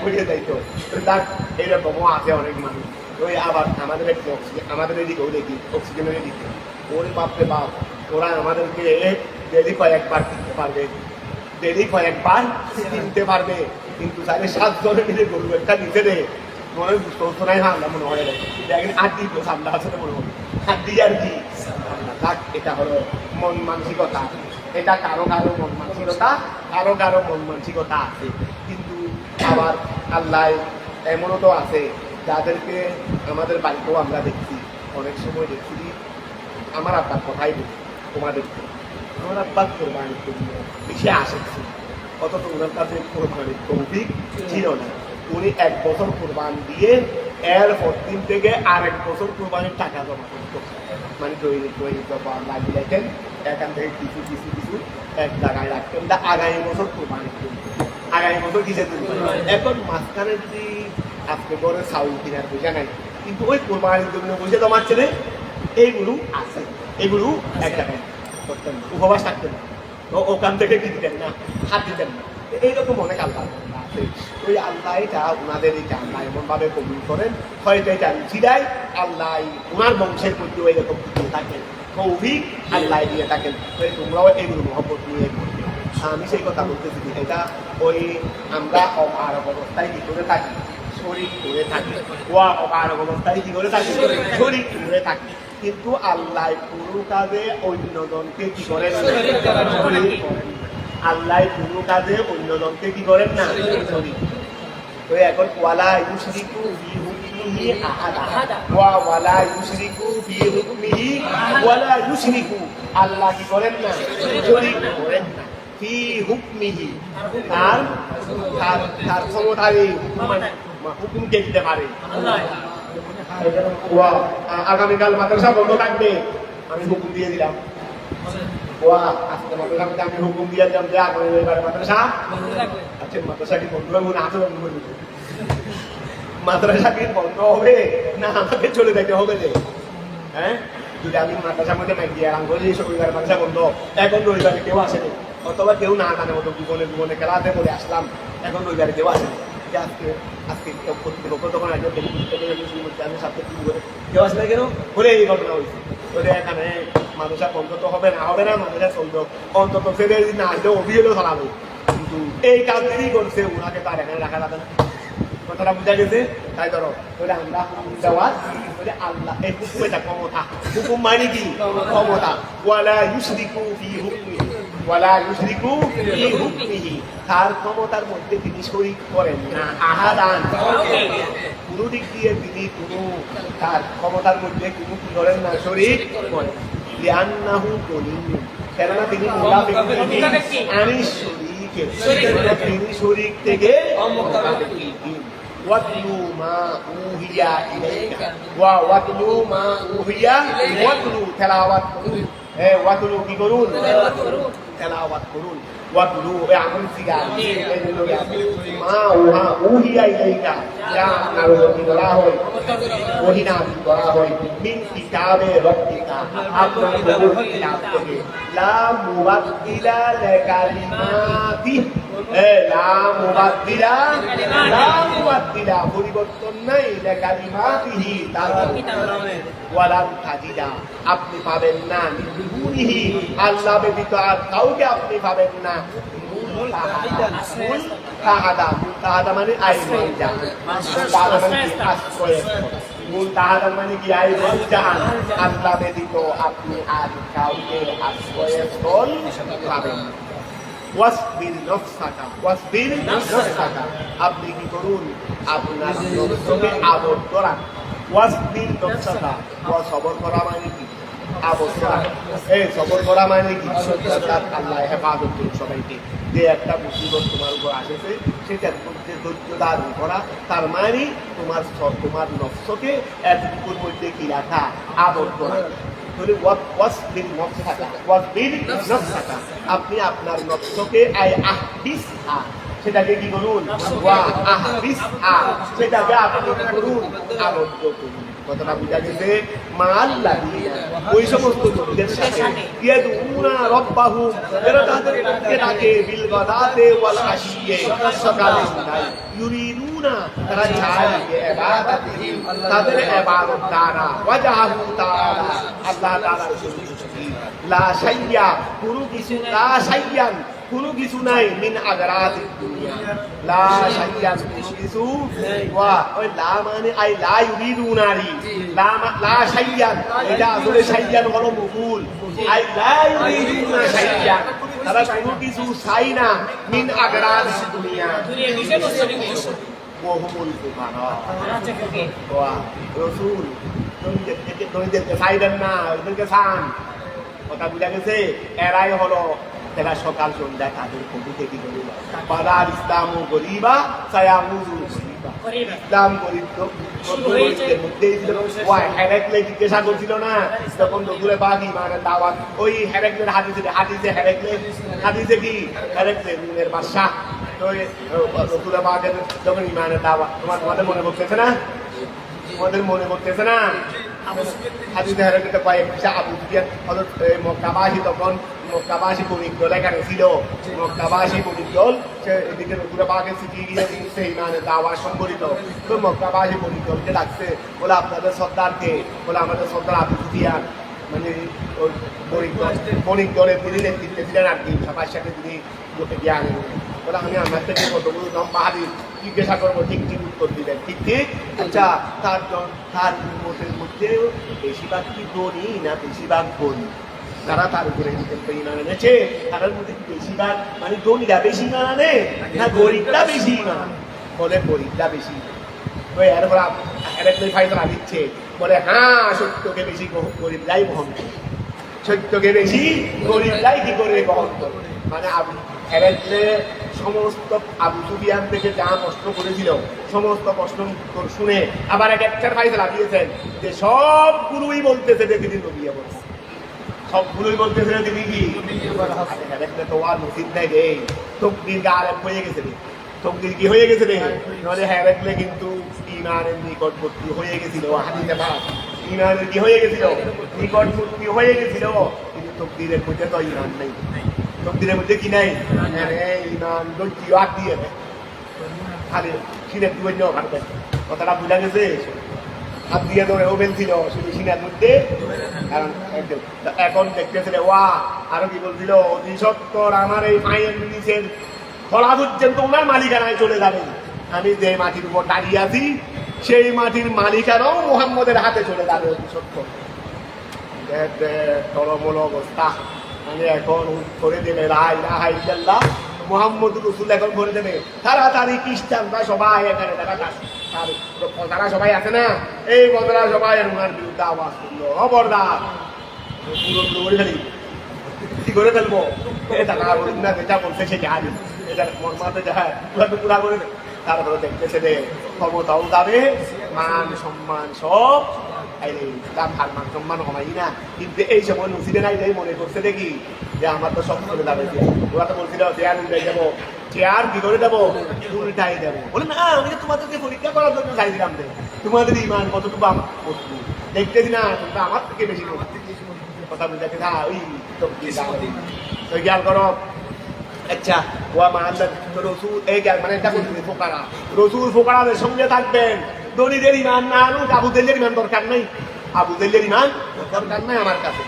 হয়ে যাইতো, তার এইরকমও আছে অনেক মানুষ। ওই আবার আমাদের আমাদের এদিকেও দেখি অক্সিজেনের দিকে ওরে বাপরে বাপ, ওরা আমাদেরকে ডেলি কয়েকবার কিনতে পারবে, ডেলি কয়েকবার কিনতে পারবে, কিন্তু তাহলে 7 জনের মিলে গরু একটা নিতে দেয় মনে হয় বুঝতে নাই, হামলা মনে হয় দেখেন আড্ডি তো সামলা আসলে মনে হয় আড্ডি আর কি থাক। এটা হলো মন মানসিকতা, এটা কারো কারো মন মানসিকতা, কারো মন মানসিকতা আছে। কিন্তু আবার আল্লাহ এমনও তো আছে যাদেরকে আমাদের বাড়িতেও আমরা দেখছি, অনেক সময় দেখছি। আমার আব্বার কথাই বলি তোমাদেরকে, আমার আব্বার কোরবানির জন্য বেশি আসেছি, অথচ ওনার কাছে কোরবানির তৌফিক ছিল না। উনি 1 বছর কোরবান দিয়ে এর 14 থেকে আরেক বছর কোরবানির টাকা জমা করতো, মানে তৈরি লাগিয়েছেন এখান থেকে কিছু এক জায়গায় রাখতেন, আগামী বছর কোরবানি আগামী বছর কিসে তুলবে। এখন মাঝখানে যদি আজকে করে চাউল কিনার পয়সা নাই, কিন্তু ওই কোরবানির জন্য পয়সা জমাচ্ছে না, এইগুলো আছে, এগুলো এক জায়গায় করতেন না, উপবাস থাকতেন না, তো ওখান থেকে কি দিতেন না, হাত দিতেন না। এইরকম অনেক আল্লাহ আছে, ওই আল্লাহ এটা ওনাদের এটা আল্লাহ এমনভাবে কবুল করেন, হয়তো এটা রুচি দেয় আল্লাহ ওনার বংশের প্রতি ওই রকম দিয়ে থাকেন, তৌফিক আল্লাহ দিয়ে থাকেন। তোমরাও এইগুলো মহব্বত নিয়ে করবে। আমি সেই কথা বলতেছি, এটা ওই আমরা অপারক অবস্থায় কি করে থাকি, শরীর করে থাকি, ওয়া অপারক অবস্থায় কি করে থাকি, শরীর করে থাকি। কিন্তু আল্লাহ কোনো কাজে অন্যজনকে কি করেন, আল্লাহ কোনো কাজে অন্যজনকে কি করেন না, শরীক। তো এখন ওয়ালা ইউশরিকু ফি হুকমিহি আহাদা ওয়ালা ইউশরিকু ফি হুকমিহি ওয়ালা ইউশরিকু, আল্লাহ কি করেন না, শরীক করেন না। ফি হুকমিহি তার ক্ষমতায় হুকুম কে দিতে পারে আল্লাহ। আগামীকাল মাদ্রাসা বন্ধ থাকবে, আমি হুকুম দিয়ে দিলাম, আজকে মাদ্রাসা আমি হুকুম দিয়ে দিলাম যে আগামী মাদ্রাসা, আচ্ছা মাদ্রাসা কি বন্ধ হবে না আছে বন্ধ করবে, মাদ্রাসা কি বন্ধ হবে না আমাকে চলে যেতে হবে যে, হ্যাঁ যদি আমি মাদ্রাসার মধ্যে মাইক দিয়ে আরাম করি রবিবার মাদ্রাসা বন্ধ, এখন রবিবারে কেউ আসেনি, অথবা কেউ না জানে মতো জীবনে খেলাতে বলে আসলাম, এখন রবিবারে কেউ আসেনি, আজকে কর্তৃপক্ষ তখন একজন আমি সাথে করে কেউ আসলে কেন বলে এই ঘটনা হয়েছে, বলে এখানে মাদ্রাসা বন্ধ তো হবে না মাদ্রাসা চলতো, অন্তত ফেলে না আসলে অভিযোগও চালাবে, কিন্তু এই কাজটি করছে ওনাকে তার এখানে রাখা যাবে না। কথাটা বুঝা গেছে? তাই ধরো বলে আমরা দেওয়ার বলে আল্লাহ এই হুকুম, এটা ক্ষমতা, হুকুম মানে কি ক্ষমতা। ওয়ালা ইউশরিকু ফি হুকমিহি ওয়ালা ইউশরিকু ফি হুকমিহি, তার ক্ষমতার মধ্যে তিনি শরীক করেন না, আহাদান কোনো দিক দিয়ে তিনি কোনো তার ক্ষমতার মধ্যে কোনো কি করেন না, শরীক করেন। লিআন্নাহু গনিয়্যুন, কেননা তিনি মুনাফিক, আমি শরীক, তিনি শরীক থেকে ওয়াতলু মা উহিয়া ইলাইকা ওয়া ওয়াতলু মা উহিয়া ওয়াতলু তেলাওয়াত করুন ওয়াতলু কি করুন তেলাওয়াত করুন ওয়াতলু আমল সিগার মা উহিয়া ইলাইকা যা আপনার উপর বলা হয় ওহী নাযিল করা হয় মিন কিতাবে রব্বিকা আপনার প্রভুর কিতাব থেকে লা মুবাদদিলা লিকালিমাতিহি লা মুবাদদিলা পরিবর্তন নাই লিকালিমাতিহি তার ওয়ালাম তাজিদা আপনি পাবেন না মিনদুনিহি আল্লাহ ব্যতীত আর কাউকে আপনি পাবেন না মুলতাহাদা মানে আইন মুলতাহাদা মানে কি আইন জাহান আল্লাহ ব্যতীত আপনি আর কাউকে আশ্রয়স্থল পাবেন ওয়াসবির নফসাকা আপনি কি করুন আপনার নফসকে আবদ্ধ রাখুন ওয়াসবির নফসাকা সবর করা মানে কি আবদ্ধ রাখা সবর করা মানে কি আল্লাহ হেফাজত করুন সবাইকে যে একটা মুসিবত তোমার উপর আসেছে সেটার মধ্যে ধৈর্য ধারণ করা তার মানে তোমার নফসকে এতটুকুর মধ্যে কি রাখা আবদ্ধ রাখা আপনি আপনার নফসকে সেটাকে কি করুন সেটাকে আপনি কি করুন আবদ্ধ করুন কথাটা বুঝা গেছে ওই সমস্ত লোকদের সাথে রব্বাহুম এরা তাদেরকে ডাকে বিল গাদাতে ওয়াল আশিয়ে সকালে সন্ধ্যায় ইউরিদুনা তারা চায় ইবাদাতিহিম তাদের ইবাদত দ্বারা ওয়াজহু তাআলা আল্লাহ তাআলার সন্তুষ্টি লা শাইয়া কোনো কিছু নাই মিন আগরাতিদ দুনিয়া লা শাইয়ান কোনো কিছু ওয়া ওই লা মানে আই লা ইউরিদুনারি লা শাইয়ান এটা আসলে শাইয়ান হলো মফুল আই লা ইউরিদুনা শাইয়ান তারা কোনো কিছু চাই না মিন আগরাতিদ দুনিয়া ওহুমুল ফুকারা ওয়া রাসূল তোমাদেরকে চাইবেন না ওদেরকে চান কথা বুঝা গেছে এরাই হলো এরা সকাল সন্ধ্যা তাদের কবিতে কি বলি বাদার ইসলাম ও গরিবা সায়ামুজু ইসলাম গরিব হেরেকলে জিজ্ঞাসা করছিল না তখন রসুলের পাক ইমানের দাওয়াত ওই হেরেকলের হাদিসে কি হেরেকলের বাদশাহ তো রসুলের পাকের যখন ইমানের দাওয়াত তোমাদের মনে করতেছে না হাদিসে হেরেকলে কয়েকটা আবু সুফিয়ান মক্কাবাসী তখন মক্কাবাসী বণিক দল এখানে ছিল মক্কাবাসী বণিক দল এদিকে রসুলের পাকের চিঠি গিয়ে দিচ্ছে ইমানের দাওয়াত সংগঠিত তো মক্কাবাসী বণিক দলকে ডাকছে বলে আপনাদের সর্দারকে বলে আমাদের সর্দার আবু সুফিয়ান মানে বণিক দলের তিনি নেতৃত্বে ছিলেন আর কি সবার সাথে তিনি লোকে জ্ঞান বলে আমি আমার থেকে কতগুলো লম্বা হাদিস জিজ্ঞাসা করবো ঠিক উত্তর দিলেন ঠিক আচ্ছা তার উম্মতের মধ্যে বেশিরভাগ কি ধনী না বেশিরভাগ ধনী যারা তার উপরে ইমান এনেছে তাদের মধ্যে বেশিরভাগ মানে ধনীরা বেশি ইমান আনে না গরিবরা বেশি ইমান আনে বলে গরিবরা বেশি এরপর আরেকটা ফায়দা দিচ্ছে বলে হ্যাঁ সত্যকে বেশি গরিবরাই বহন করে সত্যকে বেশি গরিবরাই কি করে বহন করে মানে সমস্ত আবু সুফিয়ান থেকে যা প্রশ্ন করেছিল সমস্ত প্রশ্ন শুনে আবার একটা ফায়দা দিয়েছেন যে সবগুলোই বলতেছে যে তিনি নবী বলছে সবগুলোই বলতেছে তিনি কি তোমার নসিব নাই রে তকদির গায়েব হয়ে গেছে রে তকদির কি হয়ে গেছে রে নাহলে হেরেকলে কিন্তু ইমানের নিকটবর্তী হয়ে গেছিল হাদিসে পাক ইমানের কি হয়ে গেছিল নিকটবর্তী হয়ে গেছিল কিন্তু তকদিরের মধ্যে তো ইমান নেই তকদিরের মধ্যে কি নাই ইমান দৈত্য হাত দিয়ে খালি সিনের দুই ভাববেন কথাটা বুঝা গেছে হাত দিয়ে ধরে ওভেন ছিল শুধু সিনার মধ্যে কারণ এখন দেখতেছিল ওয়া আরো কি বলছিল অধিসত্তর আমার এই পায়ের নিচের ফলা পর্যন্ত ওনার মালিকানায় চলে যাবে আমি যে মাটির উপর দাঁড়িয়ে আছি সেই মাটির মালিকানাও মুহাম্মদের হাতে চলে যাবে অধিসত্তর তরমূল অবস্থা মানে এখন করে দেবে মুহাম্মদ রাসূল এখন করে দেবে তাড়াতাড়ি খ্রিস্টানরা সবাই এখানে তারা সবাই আছে না এই বদলা সবাই ওনার বিরুদ্ধে আওয়াজ করলো খবরদার করে ফেলি কি করে ফেলবো এটা না বলুন না যেটা বলছে সেটা আনি এটা মর্মাতে যায় পুরা করে তারপরে দেখতেছে যে ক্ষমতাও যাবে, মান সম্মান সব তার হার মান সম্মান হমাই না। কিন্তু এই সময় নসিবে নাই যাই মনে করছে দেখি যে আমার তো সব চলে যাবে, ওরা তো বলছিল চেয়ার উঠে যাবো, চেয়ার কি করে দেবো, উল্টাই দেবো। বলে না, আমি তো তোমাদেরকে পরীক্ষা করার জন্য চাইছিলাম যে তোমাদের ইমান কতটুকু আমার মজবুত, দেখতেছি না তোমরা আমার থেকে বেশি কথা বলতে না ওই তো জ্ঞান করো। আচ্ছা ওয়া মাআল্লাহ রসুল এই জ্ঞান মানে এটা বলতে ফোকারা, রসুল ফোকারাদের সঙ্গে থাকবেন। ধনীদের ইমান না আনুক, আবু জেহেলের ইমান দরকার নাই, আবু জেহেলের ইমান দরকার নাই আমার কাছে।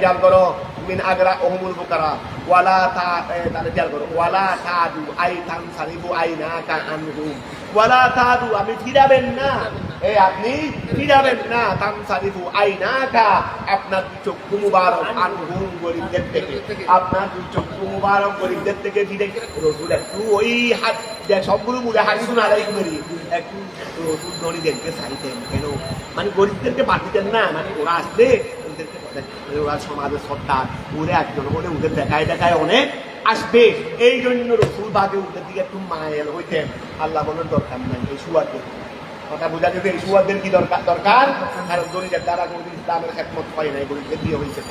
জ্ঞান করো মিন আগরা ওহুমুল ফুকারা ওয়ালা তা তাহলে জ্ঞান করো ওয়ালা তাদু আই তানসারিফু আইনাকা আনহুম, ওয়ালা তাদু আমি ফিরাবেন না, আপনি ফিরাবেন না, তানসারিফু আইনাকা আপনার চক্ষু মুবারক আনহুম গরিবদের থেকে, আপনার চক্ষু মুবারক গরিবদের থেকে ফিরে। রসুল একটু ওই হাত সবগুলো মুড়ে হাঁটি শুনে আদায় করি, একটু রসুল ধনীদেরকে চাইতেন কেন, মানে গরিবদেরকে পাঠিতেন না, মানে ওরা আসলে ওরা সমাজের সত্তার ওরে একজন বলে ওদের দেখায় দেখায় অনেক আসবে, এই জন্য রসুল বাদে ওদের দিকে একটু মায়ের হইতেন। আল্লাহ বলার দরকার নাই এই সুয়াদের কথা বোঝা গেছে, এই সুয়াদের কি দরকার দরকার, কারণ গরিবের দ্বারা কোনদিন ইসলামের খেদমত হয় নাই, গরিবদের দিয়ে হয়েছে।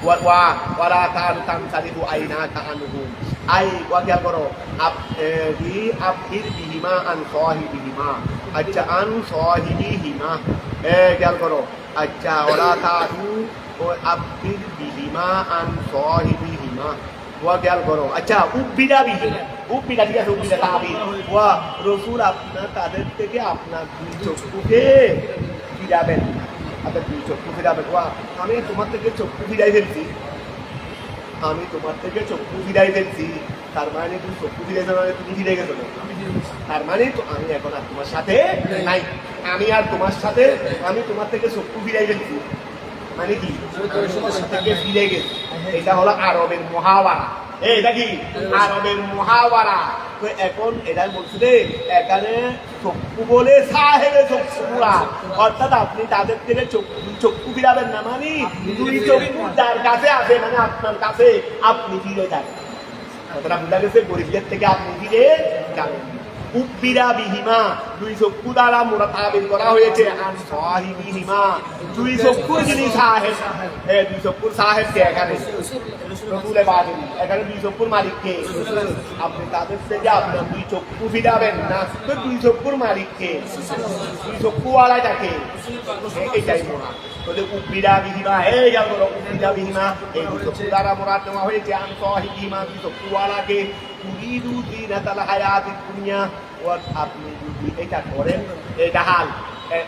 ওয়ালা তার তানসারিফু আইনাকা আনহুম আই ওয়াকিয়া করো আফির বিহিমা আন সাহিবিহিমা, আচ্ছা আন সাহিবিহিমা খেয়াল করো। আচ্ছা ওলা তাদু আফির বিহিমা আন সাহিবিহিমা ওয়া খেয়াল করো। আচ্ছা উব্বিদা বিহিমা, উব্বিদা ঠিক আছে, উব্বিদা তাবিদ ওয়া রসুল আপনার তাদের থেকে আপনার দুই চক্ষুকে ফিরাবেন, আপনার দুই চক্ষু ফিরাবেন। ওয়া আমি তোমার থেকে চক্ষু ফিরাই ফেলছি, আমি তোমার থেকে চক্ষু ফিরাই ফেলছি, তার মানে তুমি চক্ষু ফিরে যাবে, তুমি ফিরে গেছো, তার মানে তো আমি এখন আর তোমার সাথে নাই, আমি আর তোমার সাথে, আমি তোমার থেকে চক্ষু ফিরাই ফেলছি মানে কি থেকে ফিরে গেছি। এটা হলো আরবের মুহাওয়ারা, এটা কি আরবের মুহাওয়ারা। তো এখন এটা বলছে এখানে চক্ষু বলে সাহেবে চক্ষু পুরা, অর্থাৎ আপনি তাদের থেকে চক্ষু ফিরাবেন না, মানে দুই চক্ষু যার কাছে আছে মানে আপনার কাছে আপনি ফিরে যাবেন। কথাটা বোঝা গেছে, গরিবদের থেকে আপনি ফিরে যাবেন। উব্বিরা বিহিমা দুই চক্ষু দ্বারা তাবির করা হয়েছে, আন সাহিবিহিমা দুই চক্ষুর যিনি সাহেব, দুই চক্ষুর সাহেবকে এখানে রসুলে বাদী, এখানে দুই চক্ষুর মালিককে, আপনি তাদের থেকে আপনার দুই চক্ষু ফিরাবেন না, তো দুই চক্ষুর মালিককে, দুই চক্ষু ওয়ালায় থাকে, এইটাই মোড়া। তাহলে উব্বিরা বিহিমা এই গেল উব্বিরা বিহিমা এই দুই চক্ষু দ্বারা মোড়া নেওয়া হয়েছে, আন সাহিবিহিমা দুই চক্ষু ওয়ালাকে। তুরিদু জিনাতাল হায়াতিদ দুনিয়া, আপনি যদি এটা করেন, এটা হাল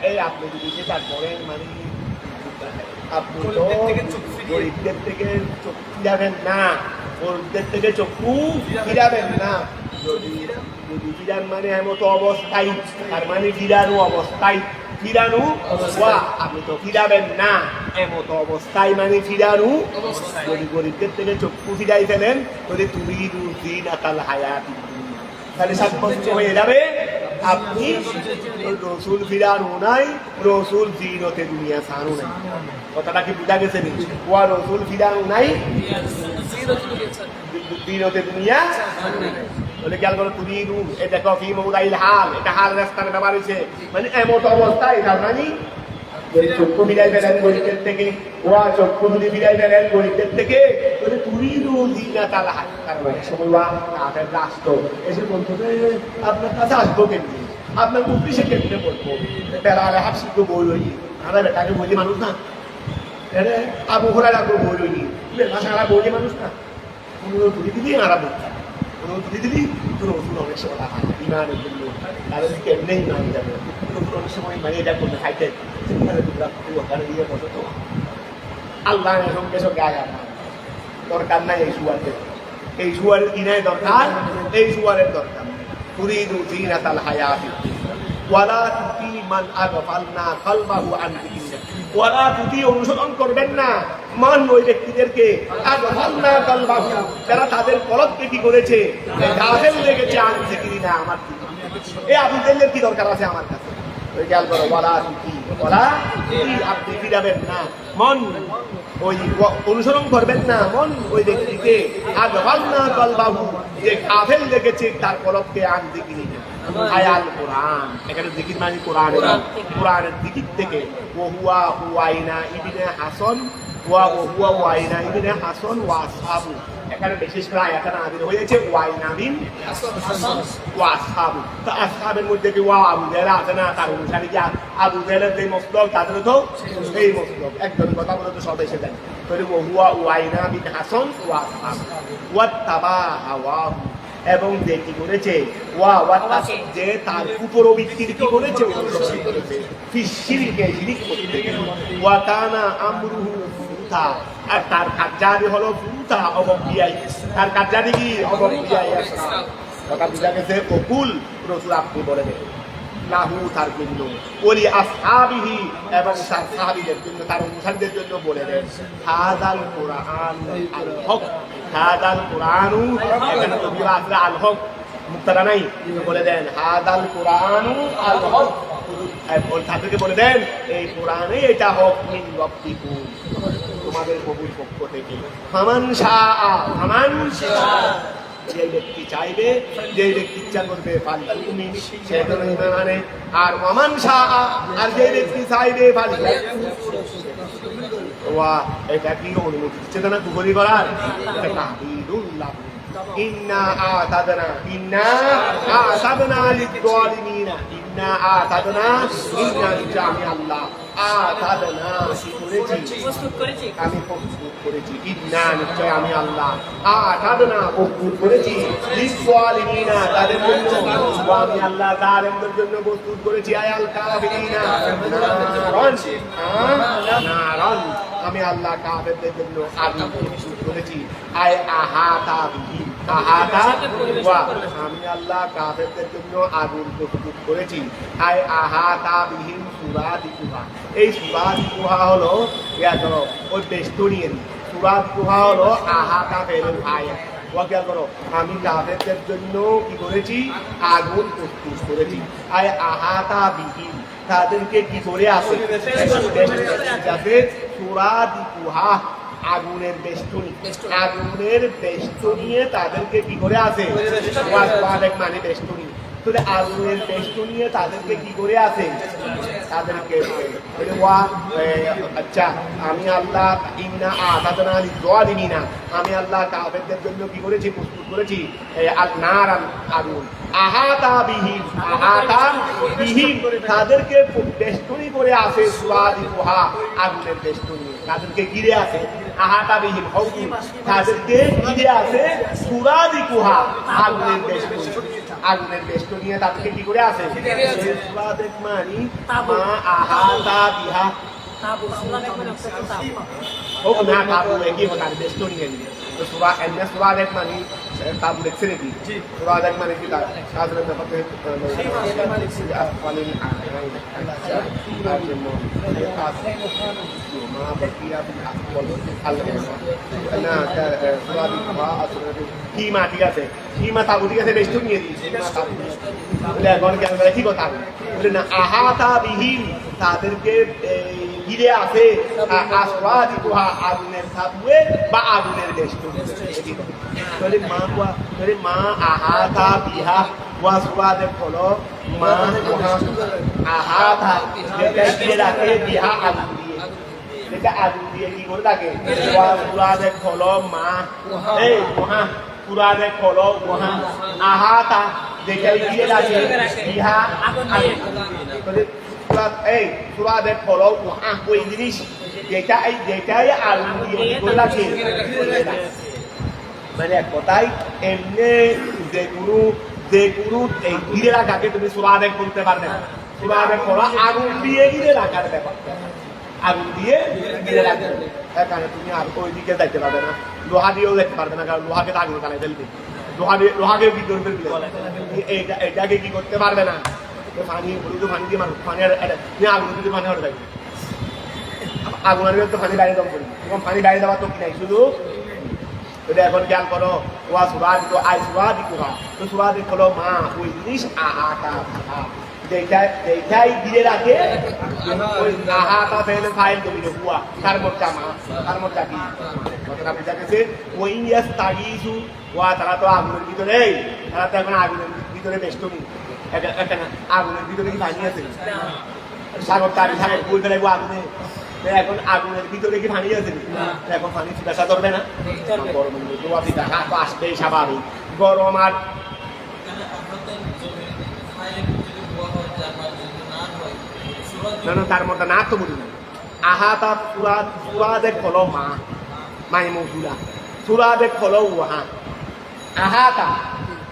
এই আপনি যদি যেটা করেন মানে আপনি তো গরিবদের থেকে চক্ষু ফিরাবেন না, গরিবদের থেকে চক্ষু ফিরাবেন না। যদি যদি ফিরান মানে এমতো অবস্থায়, তার মানে ফিরানো অবস্থায়, ফিরানো আপনি তো ফিরাবেন না এমতো অবস্থায় মানে ফিরানো। যদি গরিবদের থেকে চক্ষু ফিরাই ফেলেন তাহলে তুমি জিনাতাল হায়াতিদ দুনিয়া, তাহলে সাব্যস্ত হয়ে যাবে আপনি রসুল ফিরানো নাই, রসুল জিনতে দুনিয়া সানো নাই। কথাটা কি বুঝা গেছে? ওয়া রসুল ফিরানো নাই, জিনতে দুনিয়া বলে খেয়াল করো। তুমি এটা কফি মৌদাইল হাল, এটা হাল রাস্তার ব্যবহার হয়েছে মানে এমত অবস্থায়, তার মানে চক্ষু ফিরাই ফেলেন গরিবদের থেকে, ওয়া চক্ষু যদি ফিরাই ফেলেন গরিবদের থেকে তাহলে তুমি জিনাতাল হায়াতিদ সময় কাফের রাষ্ট্র এসে বলতো আপনার কাছে আসবো কেমনি, আপনার উদ্দেশ্যে কেমনে বলবো, বেড়ালে হাসিকে বই রই আমরা বেটাকে বলি মানুষ না, আবু হুরায়রা বই রই ভাষা বলি মানুষ না, কোনো ধুলি দিলি আরা বলতাম, কোনো ধুলি দিলি তোর ওষুধ অনেক সময় টাকা ইমানের জন্য তাদের কেমনেই ইমান যাবে, অনেক সময় মানে এটা করতে খাইতে ওখানে দিয়ে বসো তো আল্লাহ সঙ্গে সঙ্গে আঘাত দরকার নাই। এই সুয়ারের, এই সুয়ারের কি নাই দরকার, এই সুয়ারের দরকার। তুরিদু জিনাতাল হায়াতিদ ওয়ালা তুতি মান আগফালনা কলবাহু আন যিকরিনা, ওয়ালা তুতি অনুসরণ করবেন না মান ওই ব্যক্তিদেরকে আগফালনা কলবাহু যারা তাদের কলবকে কি করেছে গাফেল রেখেছে, আন যিকরিনা আমার কি, এই আবু জেহেলের কি দরকার আছে আমার কাছে। ওই খেয়াল করো ওয়ালা তুতি, ওয়ালা তুতি আপনি ফিরাবেন না মন, ওই অনুসরণ করবেন না মন ওই ব্যক্তিকে আগফালনা কলবাহু যে গাফেল রেখেছে তার কলবকে, আন যিকরিনা আয়াল কোরআন, এখানে জিকির মানে কোরআনের কোরআনের দিকির থেকে ওহুয়া ওয়াইনা ইবনে হাসান ওহুয়া ওয়াইনা ইবনে হাসান ওয়া আসহাবু, এখানে বিশেষ করে আয়াতটা নাযিল হয়েছে ওয়াইনা বিন ওয়া আসহাবু। তো আসহাবের মধ্যে কি ওয়া আবু জাহেল আছে না, তার অনুসারী কি আবু জাহেলের যে মসলক তাদের তো এই মসলক, একদম কথা বলে তো সব এসে যায়। তাহলে ওহুয়া ওয়াইনা বিন হাসান ওয়া আসহাবু ওয়াত্তাবা হাওয়াহু, এবং যে কি করেছে যে তার কুপ্রবৃত্তির কি করেছে অনুসরণ করেছে, ফিশিরকে শিরিক করতে, ওয়া কানা আমরুহু ফুরুতা, আর তার কার্যাদি হলো ফুরুতা অবক্রিয়ায়, তার কার্যাদি কি অবক্রিয়ায় আসরা। কথা বুঝা গেছে? অকুল রাসূল আপনি বলে দেন লাহু তার জন্য, ওলি আসহাবিহি এবং তার সাহাবীদের জন্য, তার অনুসারীদের জন্য বলে দেন হাযাল কুরআন আল হক, হাযাল কুরআনু, এখানে তো বিরা আসলে আল হক মুক্তাদা নাই, বলে দেন হাযাল কুরআনু আল হক, তাদেরকে বলে দেন এই কোরআনে এটা হক মিন রাব্বিকুম, তোমাদের প্রভুর পক্ষ থেকে। ফামান শাআ, ফামান শাআ, যে ব্যক্তি চাইবে, যে ব্যক্তি ইচ্ছা করবে ফালইউমিন, সে যেন ঈমান আনে, আর ওয়ামান শাআ, আর যে ব্যক্তি চাইবে ফালইয়াকফুর, ওয়া এটা কি অনুমতি দিচ্ছে না কুফরি করার? এটা তাহদিদুল্লাহ। ইন্না আতাদনা লিয-যালিমিনা, ইন্না আতাদনা, ইন্না আমি আল্লাহ আতাদনা প্রস্তুত করেছি, আমি প্রস্তুত করেছি, ইন্না নিশ্চয় আমি আল্লাহ আতাদনা প্রস্তুত করেছি লিয-যালিমিনা তাদের জন্য, আমি আল্লাহ জালেমদের জন্য প্রস্তুত করেছি আয়াল কাফিরিনা নারান, আমি আল্লাহ কাফেরদের জন্য আগুন প্রস্তুত করেছি। আয় আহাতা বিহি, আহাতা ওয়া, আমি আল্লাহ কাফেরদের জন্য আগুন প্রস্তুত করেছি। আয় আহাতা বিহিম সুরাদিকুহা, এই সুরাদিকুহা হলো ওই বেষ্টনীর, সুরাদিকুহা হলো আহাতা ফেলের ভাই। ওয়াকিয়াল করো, আমি কাফেরদের জন্য কি করেছি? আগুন প্রস্তুত করেছি। আয় আহাতা বিহিম, তাদেরকে কি করে আছে? সুরাদিকুহা, আগুনের বেষ্টনী, আগুনের বেষ্টনীয়ে তাদেরকে কি করে আছে? মানে বেষ্টনী, তাহলে আগুনের বেষ্টনীয়ে তাদেরকে কি করে আছে? তাদেরকে আচ্ছা, আমি আল্লাহ ইন্না আতাদনা লিয-যালিমিনা, আমি আল্লাহ কাফেরদের জন্য কি করেছি? প্রস্তুত করেছি নারান, আগুন। আহাতা বিহিম, আহাতা বিহিম, তাদেরকে বেষ্টনী করে আছে, সুরাদিকুহা, আগুনের বেষ্টনী তাদেরকে ঘিরে আছে। আহাতা বিহিম হুকুম, তাদেরকে ঘিরে আছে সুরাদিকুহা, আগুনের বেষ্টনী, আগুনের বেষ্টনী তাদেরকে কি করে আছে? সুরাদিক মানে মা আহাতা বিহা, হোক না তাবু একই হতার বেষ্টনী এনে তো সুরা এনে সুরাদিক মানে তাবু দেখছে নাকি? সুরাদিক মানে কি? তার সাধারণ ব্যাপারে পালিন মা বাকিয়া না সুরাদিক বা কি মা, ঠিক আছে, কি মা তাবু, ঠিক আছে, বেষ্টনী নিয়ে দিয়েছি। এখন কেন কি কথা বলে না? আহাতা বিহীন, তাদেরকে ঘিরে আছে আসওয়াদিকুহা, আগুনের তাবুয়ে বা আগুনের বেষ্টনী। মা আহাতা বিহা ওয়া সুরাদিক হলো মা আহাতা, যেটা ঘিরে রাখে, বিহা আগুন দিয়ে, যেটা আগুন দিয়ে কি করে থাকে। ওয়া সুরাদিক হলো মা, এই মহা, সুরাদিক হলো মহা, আহাতা যেটা ঘিরে রাখে, বিহা আগুন দিয়ে। এই সুরাদিক হলো মহা, ওই জিনিস যেটাই আগুন দিয়ে কি করে রাখে। মানে এক কথায় এমনি যে কোনো এই ঘিরে রাখাকে তুমি সুরাদিক বলতে পারবে না। সুরাদিক হলো আগুন দিয়ে ঘিরে রাখার ব্যাপার, আগুন দিয়ে ঘিরে রাখবে। এখানে তুমি আর ওই দিকে যাইতে পারবে না, লোহা দিয়েও যেতে পারবে না, কারণ লোহাকে তো আগুন কানে ফেলবে, লোহাকে কি করবে? এটাকে কি করতে পারবে না। পানি পানি দিয়ে মানুষ পানি আগুন যদি পানি হতে থাকবে, আগুনের তো পানি বাইরে দম করি, এবং পানি বাইরে দেওয়ার তো কি নাই, শুধু এটা এখন খেয়াল করো। ওয়া সুরাদিক আই সুরাদিকুহা, তো সুরাদিক হলো মা, ওই জিনিস আহাতা বিহা, যেটাই ঘিরে রাখে। ওই আহাতা ফেলে ফাইল তুমি হুয়া, তার মধ্যে মা, তার মধ্যে কি কথাটা বুঝা গেছে? ওই ইয়াস্তাগীসু, ওয়া তারা তো আগুনের ভিতরে, তারা তো এখন আগুনের ভিতরে বেষ্টনী, এখানে আগুনের ভিতরে কি পানি আছে? সাগর তারি সাগর বলতে লাগবো আগুনে, এখন আগুনের ভিতরে কি পানি আছে? এখন পানি চিকিৎসা ধরবে না, গরমের মধ্যে আসতেই স্বাভাবিক। গরম আর না না তার মধ্যে না তো বলি না আহাতা সুরাদে খলো মা মাই মহুলা সুরাদে খলো ওহা আহাতা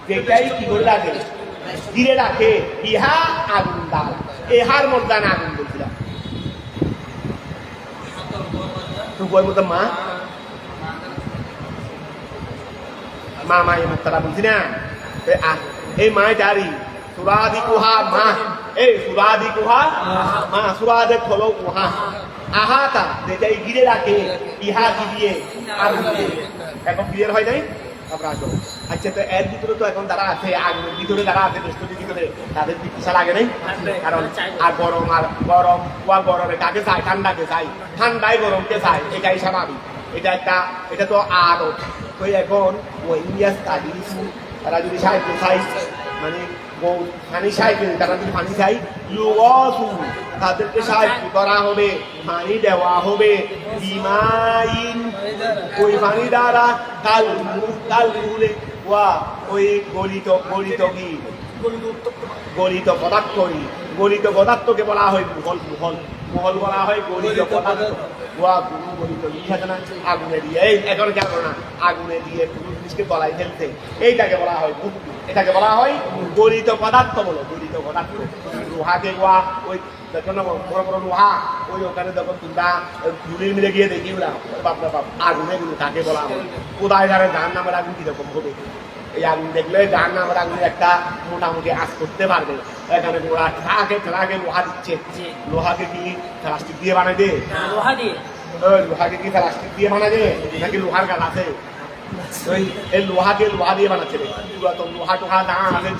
যেটাই কি করে রাখে ঘিরে রাখে ইহা আগুন দাল এহার মধ্যে না আগুন বলছিলাম তো বই মতো মা মা মা এই মুক্তারা বলছি না এই মা জারি সুরাদি কুহা মা এই সুরাদি কুহা মা সুরাদে খলো কুহা আহাতা যেটাই ঘিরে রাখে ইহা কি দিয়ে আগুন দিয়ে এখন ক্লিয়ার হয় নাই আমরা আসো আচ্ছা তো এর ভিতরে তো এখন যারা আছে আগুনের ভিতরে যারা আছে বৃষ্টির ভিতরে তাদের চিকিৎসা লাগে নাই কারণ আর গরম কুয়া গরমে কাকে চাই ঠান্ডাকে চাই ঠান্ডায় গরমকে চাই এটাই স্বাভাবিক এটা তো আদত তো এখন ওই ইন্ডিয়া স্টাডিজ তারা যদি সাহিত্য চাই মানে পানি সাহিত্য তারা যদি পানি চাই লুগু তাদেরকে সাহায্য করা হবে পানি দেওয়া হবে বিমাইন ওই পানি দ্বারা কাল ভুলে ওই গলিত পদার্থকে বলা হয় মুঘল বলা হয় গলিত পদার্থ আগুনে দিয়ে এখন কেন না আগুনে দিয়ে কোনো জিনিসকে গলায় ফেলতে এইটাকে বলা হয় এটাকে বলা হয় গলিত পদার্থ বলো গলিত পদার্থ লোহাকে ওই দেখো না বড় বড় লোহা ওই ওখানে যখন তোমরা ঝুলির মিলে গিয়ে দেখি আগুনে গুলো কাকে বলা হয় কোথায় যারা গান নামের আগুন কিরকম হবে এই আগুন দেখলে গান নামের আগুনের একটা মোটামুটি আঁচ করতে পারবে এখানে ওরা ঠেলাকে লোহা দিচ্ছে লোহাকে কি প্লাস্টিক দিয়ে বানাই দে লোহাকে কি প্লাস্টিক দিয়ে বানাই দে নাকি লোহার গাছ আছে এই লোহাকে লোহা দিয়ে বানাচ্ছে পুরাতন লোহা টোহা না আছে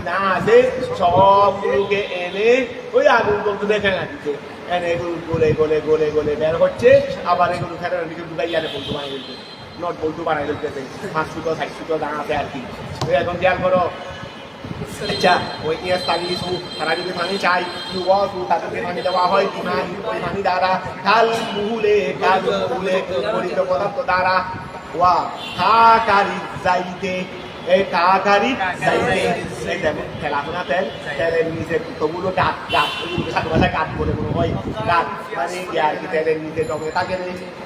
না আছে সবগুলোকে এনে ওই আগুন বলতে দেখে না দিচ্ছে এনে এগুলো গলে গলে গলে গলে বের হচ্ছে আবার এগুলো ফেলে ঢুকাইয়ারে বলতে বানাই দিচ্ছে নট বলতে বানাই দিচ্ছে 5 সুতো 6 সুতো দাঁড়া আছে আর কি এখন খেয়াল করো আচ্ছা ওই ইয়ে তাগিসু তারা যদি পানি চাই লুগু তাদেরকে পানি দেওয়া হয় বিমাই ওই পানি দ্বারা কাল মুহুলে গলিত পদার্থ দ্বারা কাকারি যাইতে এই কাকারি যাইতে এই দেখো খেলাধুলা তেলের নিচে কতগুলো গাছ সাথে ভাষায় গাছ বলে মনে হয় গাছ মানে আর কি তেলের নিচে জমে থাকে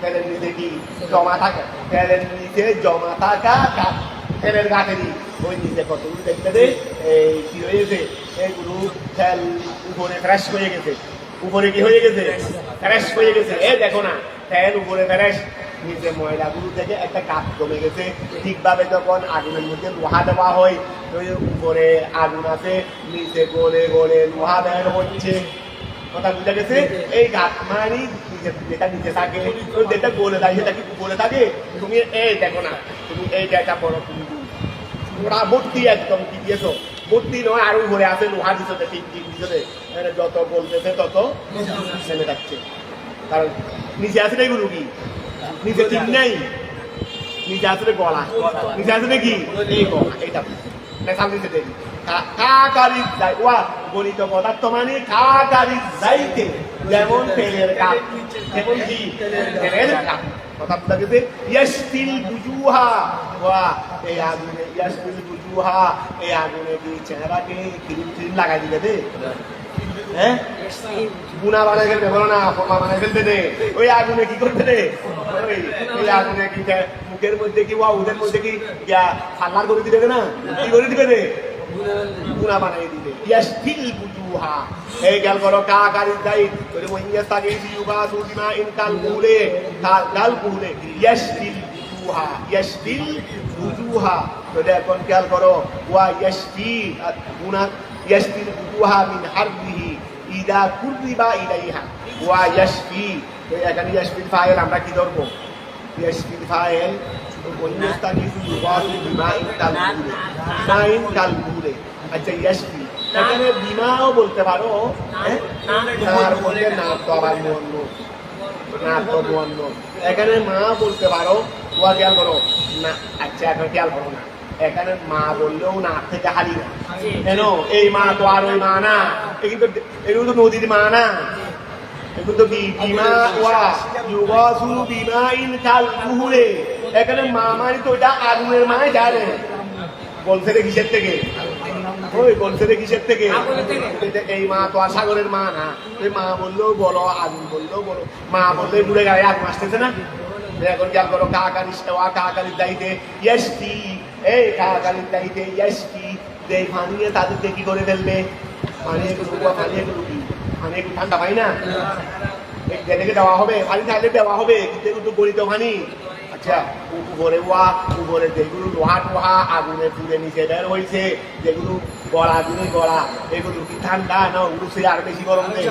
তেলের নিচে কি জমা থাকে তেলের নিচে জমা থাকা গাছ তেলের গাছেরই ওই নিচে কতগুলো দেখতে দে এই কি হয়েছে এইগুলো তেল উপরে ফ্রেশ হয়ে গেছে উপরে কি হয়ে গেছে ফ্রেশ হয়ে গেছে এই দেখো না তেল উপরে ফ্রেশ নিচে ময়লাগুলো থেকে একটা গাছ জমে গেছে ঠিকভাবে যখন আগুনের মধ্যে লোহা দেওয়া হয় উপরে আগুন আছে নিচে গলে গলে লোহা বের হচ্ছে কথা বুঝা গেছে এই গাছ মানে যেটা নিচে থাকে যেটা গলে থাকে সেটা কি গলে থাকে তুমি এই দেখো না তুমি এইটা একটা বড় তুমি ওরা ভর্তি একদম কি দিয়েছ ভর্তি নয় আরো ঘরে আছে লোহা দিচ্ছে ঠিক দিচ্ছে যত বলতেছে তত নেমে যাচ্ছে কারণ নিচে আছে এগুলো কি নিচে ঠিক নেই নিচে আসলে গলা নিচে আসলে কি এই গলা এইটা সামনে দেখি কাকারি যাই গলিত পদার্থ মানে কাকারি যাইতে যেমন তেলের কাপ যেমন কি তেলের কাপ কথা বুঝা গেছে ইয়াসতিল বুজুহা এই আগুনে ইয়াসতিল বুজুহা এই আগুনে কি চেহারাকে ক্রিম লাগাই দিলে দে হ্যাঁ গুনা বানাই ফেলবে বলো না ফোমা বানাই ফেলবে দে ওই আগুনে কি করবে রে ওই আগুনে কি মুখের মধ্যে কি ওদের মধ্যে কি ফাল্লার করে দিবে না কি করে দিবে রে গুনা বানাই দিবে ইয়াসতিল বুজুহা এই গেল করো কাকারি যাই ওই মহিয়া তাকে ইউবা সুদিমা ইন কাল কুলে ইয়াসতিল বুজুহা তো এখন খেয়াল করো ইয়াসতি গুনা ইয়াসতিল বুজুহা মিন হারবিহি ইদা কুররিবা ইলাইহা ইয়াসতি তো এখানে ইয়াসতিল ফাইল আমরা কি ধরব ইয়াসতিল ফাইল আচ্ছা ইয়াসতি এখানে বিমাও বলতে পারো তার মধ্যে না তো আবার এখানে মা বলতে পারো খেয়াল করো না আচ্ছা এখন খেয়াল করো না এখানে মা বললেও না থেকে হারি না কেন এই মা তো আর ওই মা না এগুলো তো নদীর মা না এগুলো তো কি বিমা ওয়া ইউগাসু বিমা ইন কাল কুহুরে এখানে মা মানে তো এটা আগুনের মায় জানে বলছে রে কিসের থেকে ওই বলছে রে কিসের থেকে এই মা তো আর সাগরের মা না ওই মা বললেও বলো আগুন বললেও বলো মা বললে দূরে গায়ে আগুন আসতেছে না এখন খেয়াল করো কাকারির দায়িত্বে ইয়াসকি এই কাকারির দায়িত্বে ইয়াসকি যে পানিয়ে তাদেরকে কি করে ফেলবে পানি একটু ঠান্ডা পাই না যেটাকে দেওয়া হবে পানি থাকলে দেওয়া হবে কিন্তু গলিত পানি আচ্ছা উপরে যেগুলো লোহা টোহা আগুনে পুড়ে নিচে বের হয়েছে যেগুলো গড়া এগুলো কি ঠান্ডা না ওগুলো সে আর বেশি গরম নেই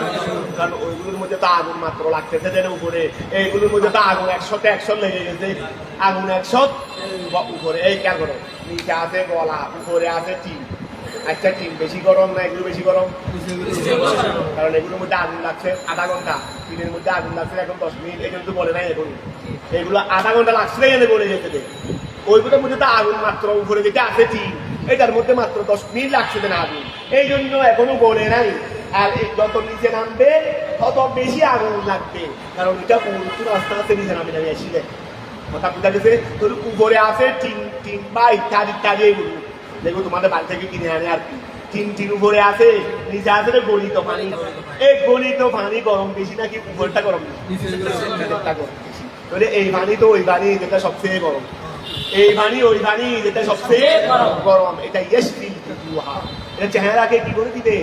কারণ ওইগুলোর মধ্যে তো আগুন মাত্র লাগতেছে যেন উপরে এইগুলোর মধ্যে তো আগুন 100 লেগে গেছে আগুন 100 উপরে এই খেয়াল করো নিচে আছে গলা উপরে আছে টিন আচ্ছা টিন বেশি গরম না এগুলো বেশি গরম কারণ এগুলোর মধ্যে আগুন লাগছে আধা ঘন্টা টিনের মধ্যে আগুন লাগছে এখন 10 মিনিট এখানে তো বলে নাই এখন এগুলো আধা ঘন্টা লাগছে এখানে বলে যেতে ওইগুলোর মধ্যে তো আগুন মাত্র উপরে যেটা আছে টিন এটার মধ্যে মাত্র 10 মিনিট লাগছে না আগুন এই জন্য এখনো বলে নাই আর যত নিচে নামবে তত বেশি আগুন লাগবে কারণ এটা প্রচুর আস্তে আস্তে নিচে নামে আসলে কথা বুঝা গেছে তোর উপরে আছে টিন বা ইত্যাদি এগুলো দেখো তোমাদের বাড়ি থেকে কিনে আনে আর কি টিন উপরে আছে নিচে আছে গলিত পানি এই গলিত পানি গরম বেশি নাকি উপরটা গরম বেশি এই পানি তো ওই পানি যেটা সবচেয়ে গরম এই পানি ওই পানি যেটা সবচেয়ে গরম এটা এটা চেহারাকে কি করে দিবে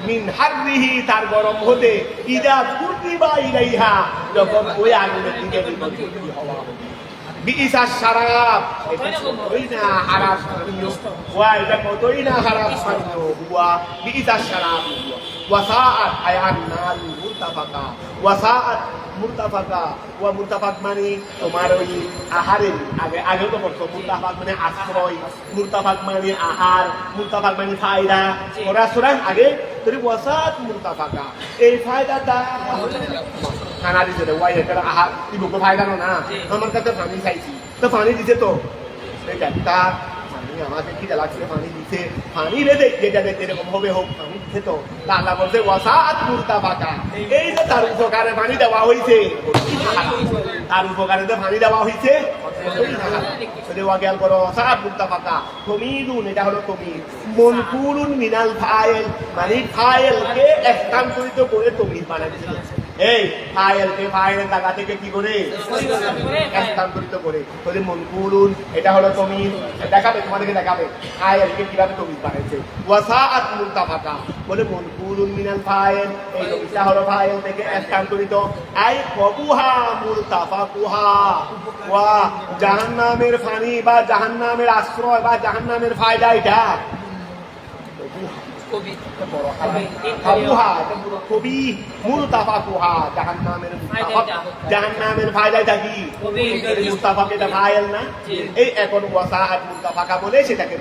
মিন হাররিহি তার গরম হতে ইদা কুরতিবা ইলাইহা যখন ওই আগুনের দিকে হওয়া হবে বিইসা শারাব এটা কতই না হারাম ওয়া এটা কতই না হারাম ওয়া বিইসা শারাব ওয়াসাআত আয়ান নাল মুতাফাকা ওয়াসাআত মুতাফাকা ওয়া মুতাফাক মানে তোমার ওই আহারের আগে তো বলছো মুতাফাক মানে আশ্রয় মুতাফাক মানে আহার মুতাফাক মানে ফায়দা ওরা সুরান আগে তোর ওয়াসাআত মুতাফাকা এই ফায়দাটা খানা দিতে দেয় ওয়াই এটা আহার কি বলবো ফায়দা না আমার কাছে পানি চাইছি তো পানি দিতে তো একটা পানি আমাকে কি লাগছে পানি দিতে পানি রেদে যেটা দেখতে এরকম হবে হোক পানি দিতে তো আল্লাহ বলছে ওয়াসাআত মুতাফাকা এই যে তার উপকারে পানি দেওয়া হয়েছে তার উপকারে যে পানি দেওয়া হয়েছে ওয়া খেয়াল করো ওয়াসাআত মুতাফাকা তমিদুন এটা হলো তমিদ মনকুলুন মিনাল ফাইল মানে ফাইলকে স্থানান্তরিত করে তমিদ বানাইছে এই ফাইলের জায়গা থেকে কি করে স্থানান্তরিত করে তাহলে মনকুলুন এটা হলো তমিদ দেখাবে তোমাদেরকে দেখাবে ফাইলকে কিভাবে তমিদ বানাইছে ওয়াসাআত মুতাফাকা বলে মনকুলুন মিনাল ফাইল এই তমিদটা হলো ফাইল থেকে স্থানান্তরিত আই কবুহা মুতাফাকুহা ওয়া জাহান্নামের পানি বা জাহান্নামের আশ্রয় বা জাহান্নামের ফায়দা এটা জাহান্নামের ফায়দাটা কি মুস্তাফাক এটা ফাইল না এই এখন ওয়াসাআত মুতাফাকা বলে সেটাকে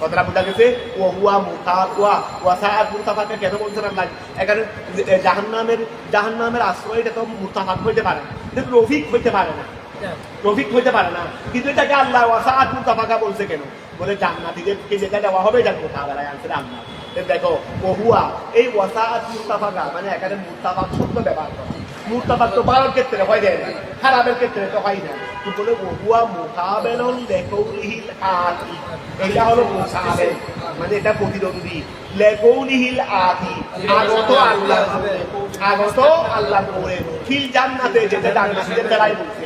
কথাটা বোঝা গেছে ওয়াসাআত মুতাফাকা কেন বলছেন আল্লাহ এখানে জাহান্নামের আশ্রয় এটা তো মুতাফাক হইতে পারে না রফিক হইতে পারে না কিন্তু এটাকে আল্লাহ ওয়াসাআত মুতাফাকা বলছে কেন বলে জান্নাতীদেরকে যেটা দেওয়া হবে যার কথা বেলায় আনছে আল্লাহ দেখো ওহুয়া এই ওয়াসাআত মুতাফাকা মানে এখানে মুতাফাক শব্দ ব্যবহার করা মুতাফাক তো ভালোর ক্ষেত্রে হয় দেয় না খারাপের ক্ষেত্রে তো হয় না তো বলে ওহুয়া মুকাবেলুন লিকাউলিহিল আতি এটা হলো মুকাবেল মানে এটা প্রতিদ্বন্দ্বী লিকাউলিহিল আতি আগত আল্লাহ করে ফিল জান্নাতে যেটা জান্নাতীদের বেলায় বলছে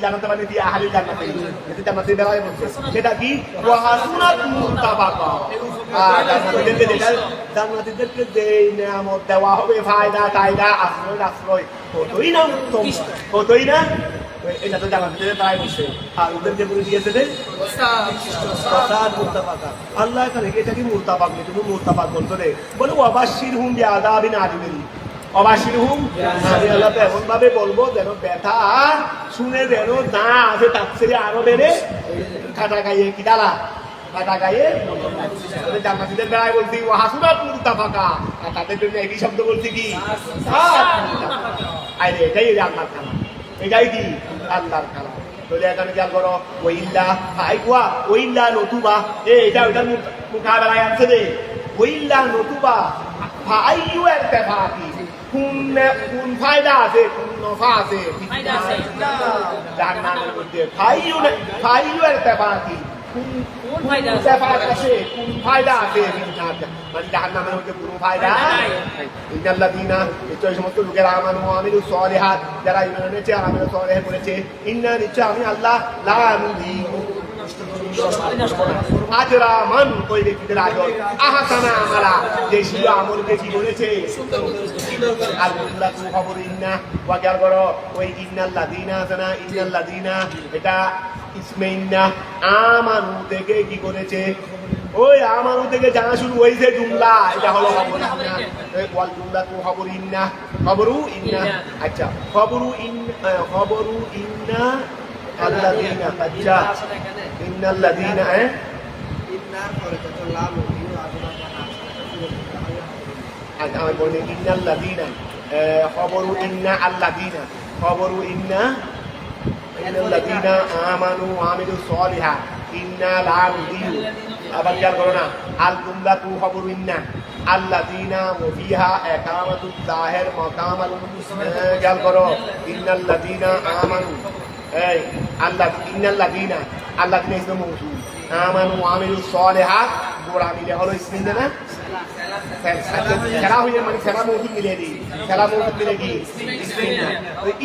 জান্নাতে মানে কি আহলি জান্নাতে যেটা জান্নাতের বেলায় বলছে সেটা কি ওয়াহাসুনাত মুতাফাকা জান্নাতীদেরকে যে নিয়ামত দেওয়া হবে ফায়দা তাইদা আশ্রয় কতই না উত্তম কতই না এটা তো জান্নাতীদের বেলায় বলছে আর ওদের যে বলে দিয়েছে যে ওয়াসাআত মুতাফাকা আল্লাহ এখানে এটা কি মুতাফাক নেই তুমি মুতাফাক বলছো রে বলে ওয়াবাশশিরহুম বিআযাবিন আলিম অবাশিরহুম আমি আল্লাহ এমন ভাবে বলবো যেন ব্যথা শুনে যেন না আছে তার ছেড়ে আরো বেড়ে কাটা গায়ে কি ডালা কাটা গায়ে জান্নাতীদের বেলায় বলছি ওয়াহাসুনাত মুতাফাকা আর তাদের জন্য একই শব্দ বলছি কি আরে এটাই আল্লাহর খেলা এটাই কি আল্লাহর খেলা তাহলে এখানে খেয়াল করো ওইল্লা আইকুয়া ওইল্লা নতুবা এটা ওইটার মুখাবেলায় আনছে রে ওইল্লা নতুবা ফাইয়ু এর তেফাকি কোন ফায়দা আছে কোন নফা আছে জাহান্নামের মধ্যে ফাইয়ু এর তেফাকি কোন তেফাক আছে কোন ফায়দা আছে মানে জাহান্নামের মধ্যে কোনো ফায়দা ইন্নাল্লাযীনা নিশ্চয় সমস্ত লোকেরা আমানু ওয়া আমিলুস সালিহাত যারা ঈমান এনেছে আর আমল সালেহ করেছে ইন্না নিশ্চয় আমি আল্লাহ লা নুযীউ আজরা মান ওই ব্যক্তিদের আজর আহসানা আমালা যে শিল আমলকে কি বলেছে আল্লাহ খবর ইন্না ওয়া খেয়াল করো ওই ইন্নাল্লাযীনা জানা ইন্নাল্লাযীনা এটা ইসমাইন্না আমানু থেকে কি করেছে ওই আমানু থেকে জানা শুরু হয়েছে জুমলা এটা হলো খবর ইন্না ওয়াল জুমলা তু খবর ইন্না খবরু ইন্না আচ্ছা খবরু ইন্না আল্লাযীনা আচ্ছা ইন্নাল্লাযীনা ইন্নার পরে তো লাম আচ্ছা আমি বলি ইন্নাল্লাযীনা খবরু ইন্না আল্লাযীনা খবরু ইন্না ইন্নাল্লাযীনা আমানু ওয়া আমিলুস সালিহাত ইন্না লা নুযীউ আবার খেয়াল করো না আল জুমলাতু খবরু ইন্না আল্লাযীনা ওয়া ইকামাতুজ জাহির মাকামাল খেয়াল করো ইন্নাল্লাযীনা আমানু এই আল্লাহ ইন্নাল্লাযীনা আল্লাযীনা ইসম মওসূল আমানু ওয়া আমিলুস সালিহাত গোড়া মিলে হলো ইসমিন না সেরা হয়ে মানে সেরা মওসূল মিলে দি সেরা মওসূল মিলে কি ইসমিন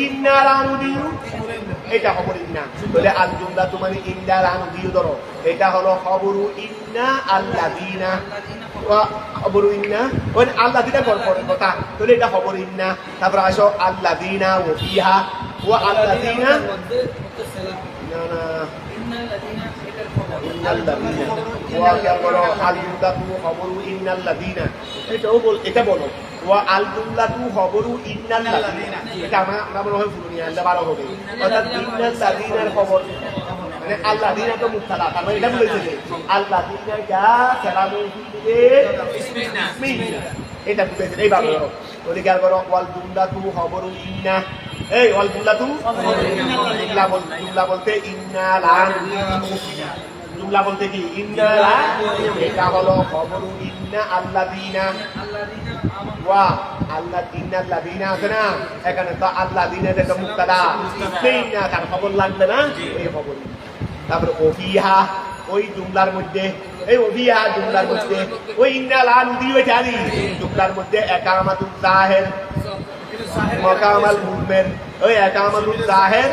ইন্না লা নুযীউ এটা খবর ইন্না বলে আল জুমলা মানে ইন্না লা নুযীউ ধরো এটা হলো খবরু ইন্না আল্লাযীনা ওয়া খবরু ইন্না ওই আল্লাযীনা পরে কথা তাহলে এটা খবর ইন্না তারপর আসো আল্লাযীনা ওয়া ফিহা ওয়া আল্লাযীনা না না ইন্নাল্লাযীনা ওয়া খেয়াল করো আল জুমলা খবরু ইন্নাল্লাযীনা এটা বলো ওয়া আল জুমলা খবরু ইন্নাল্লাযীনা এটা আমরা মনে হয় পুরো নিয়ে আনতে পারো হবে অর্থাৎ ইন্নাল্লাযীনার খবর মানে আল্লাযীনা তো মুবতাদা তারপর এটা বলেছে যে আল্লাযীনা যা সালামু দিবে ইসমিনা এটা বলেছে এইভাবে করো তাহলে খেয়াল করো ওয়াল জুমলা খবরু ইন্না এই ওয়াল জুমলা জুমলা বলতে ইন্না লা জুমলা বলতে কি ইন্না লা এটা হলো খবরু ইন্না আল্লাযীনা ওয়া ইন্নাল্লাযীনা আছে না এখানে তো আল্লাযীনা এটা মুবতাদা ইসমিনা তার খবর লাগবে না এই খবর তারপর ওফিহা ওই জুমলার মধ্যে এই ওফিহা জুমলার মধ্যে ওই ইন্না লা নুযীউ জানি জুমলার মধ্যে ইকামাতুজ জাহির মাকামাল মুদমের ওই ইকামাতুজ জাহির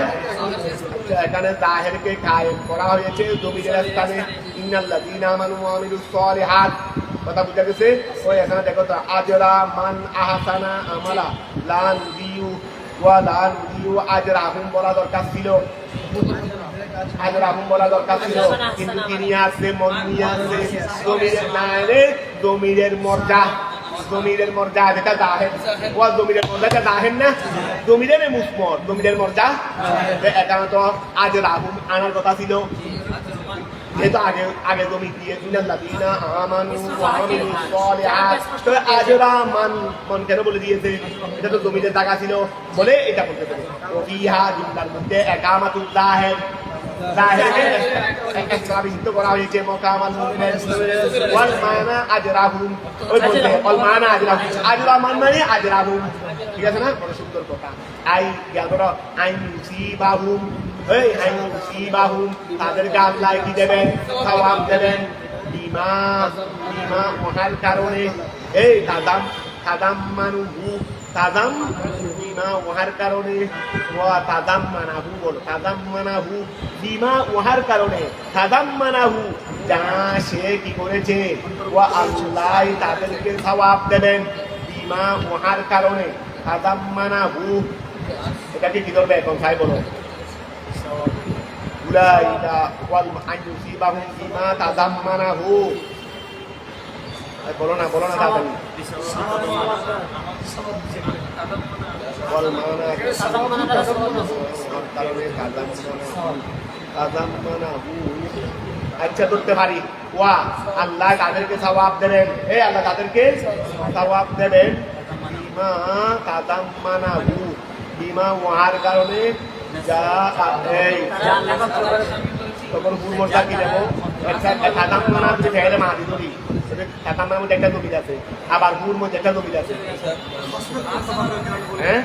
এখানে জাহিরকে কায়েম করা হয়েছে জমিরের স্থানে ইন্নাল্লাযীনা আমানু ওয়া আমিলুস সালিহাত কথা বুঝা গেছে ওই এখানে দেখো তো আজরা মান আহসানা আমালা লা নুযীউ ওয়া লা নুযীউ আজরাহুম বলা দরকার ছিল আজরাহুম বলা দরকার ছিল কিন্তু কি নিয়ে আসছে মন নিয়ে আসছে জমিরের নাইলে জমিরের মর্যাদা যেটা জাহের ওয়া জমিরের মর্যাদা জাহের না জমিরের মুসমর জমিরের মর্যাদা এখানে তো আজরাহুম আনার কথা ছিল যেহেতু আগে জমি দিয়ে ইন্নাল্লাযীনা আমানু ওয়া আমিলুস সালিহাত তো আজরা মান কেন বলে দিয়েছে এটা তো জমিতে জায়গা ছিল বলে এটা বলতে পারে ওফিহা জুমলার মধ্যে ইকামাতুজ জাহির জাহিরকে একসাবিত করা হয়েছে মাকামাল মুদমের ওয়াল মানা আজরাহুম ওই বলতে ওয়াল মানা আজরাহুম আজরা মানে আজরাহুম ঠিক আছে না বড় সুন্দর কথা আই গেল আইন সিবাহুম এই আইন সিবাহুম তাদেরকে আল্লাহ কি দেবেন সওয়াব দেবেন বিমা ওহার কারণে এই তাদাম মানুহু তাদাম বিমা ওহার কারণে ওয়া তাদাম মানাহু বল তাদাম মানাহু বিমা ওহার কারণে তাদাম মানাহু যা সে কি করেছে ওয়া আল্লাহ তাদেরকে সওয়াব দেবেন বিমা ওহার কারণে তাদাম মানাহু এটাকে কি করবে এখন ভাই বলো উলাইকা ওয়াল আইয়ুসিবাহুম বিমা তাদাম্মানাহু বলো না তাড়াতাড়ি ওয়াল মানা তাদাম্মানাহু আচ্ছা ধরতে পারি ওয়া আল্লাহ তাদেরকে সওয়াব দেবেন আল্লাহ তাদেরকে সওয়াব দেবেন বিমা তাদাম্মানাহু বিমা ওয়ার কারণে যা এই তখন পূর্বটা কি দেবো খাতাম মানে আপনি ফেলে মাটি ধরি খাতামের মধ্যে একটা জমি আছে আবার পুর মধ্যে একটা জমি আছে হ্যাঁ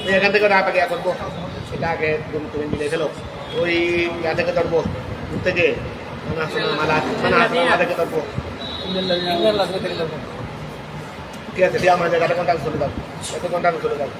এখান থেকে রাত আগে করবো এটা আগে তুমি মিলে ফেলো ওই গা থেকে ধরবো দূর থেকে মালা থেকে ধরবো ঠিক আছে দিয়ে আমার জায়গাটা কন্ট্যাক্ট চলে যাবো এত কন্ট্যাক্ট চলে যাবো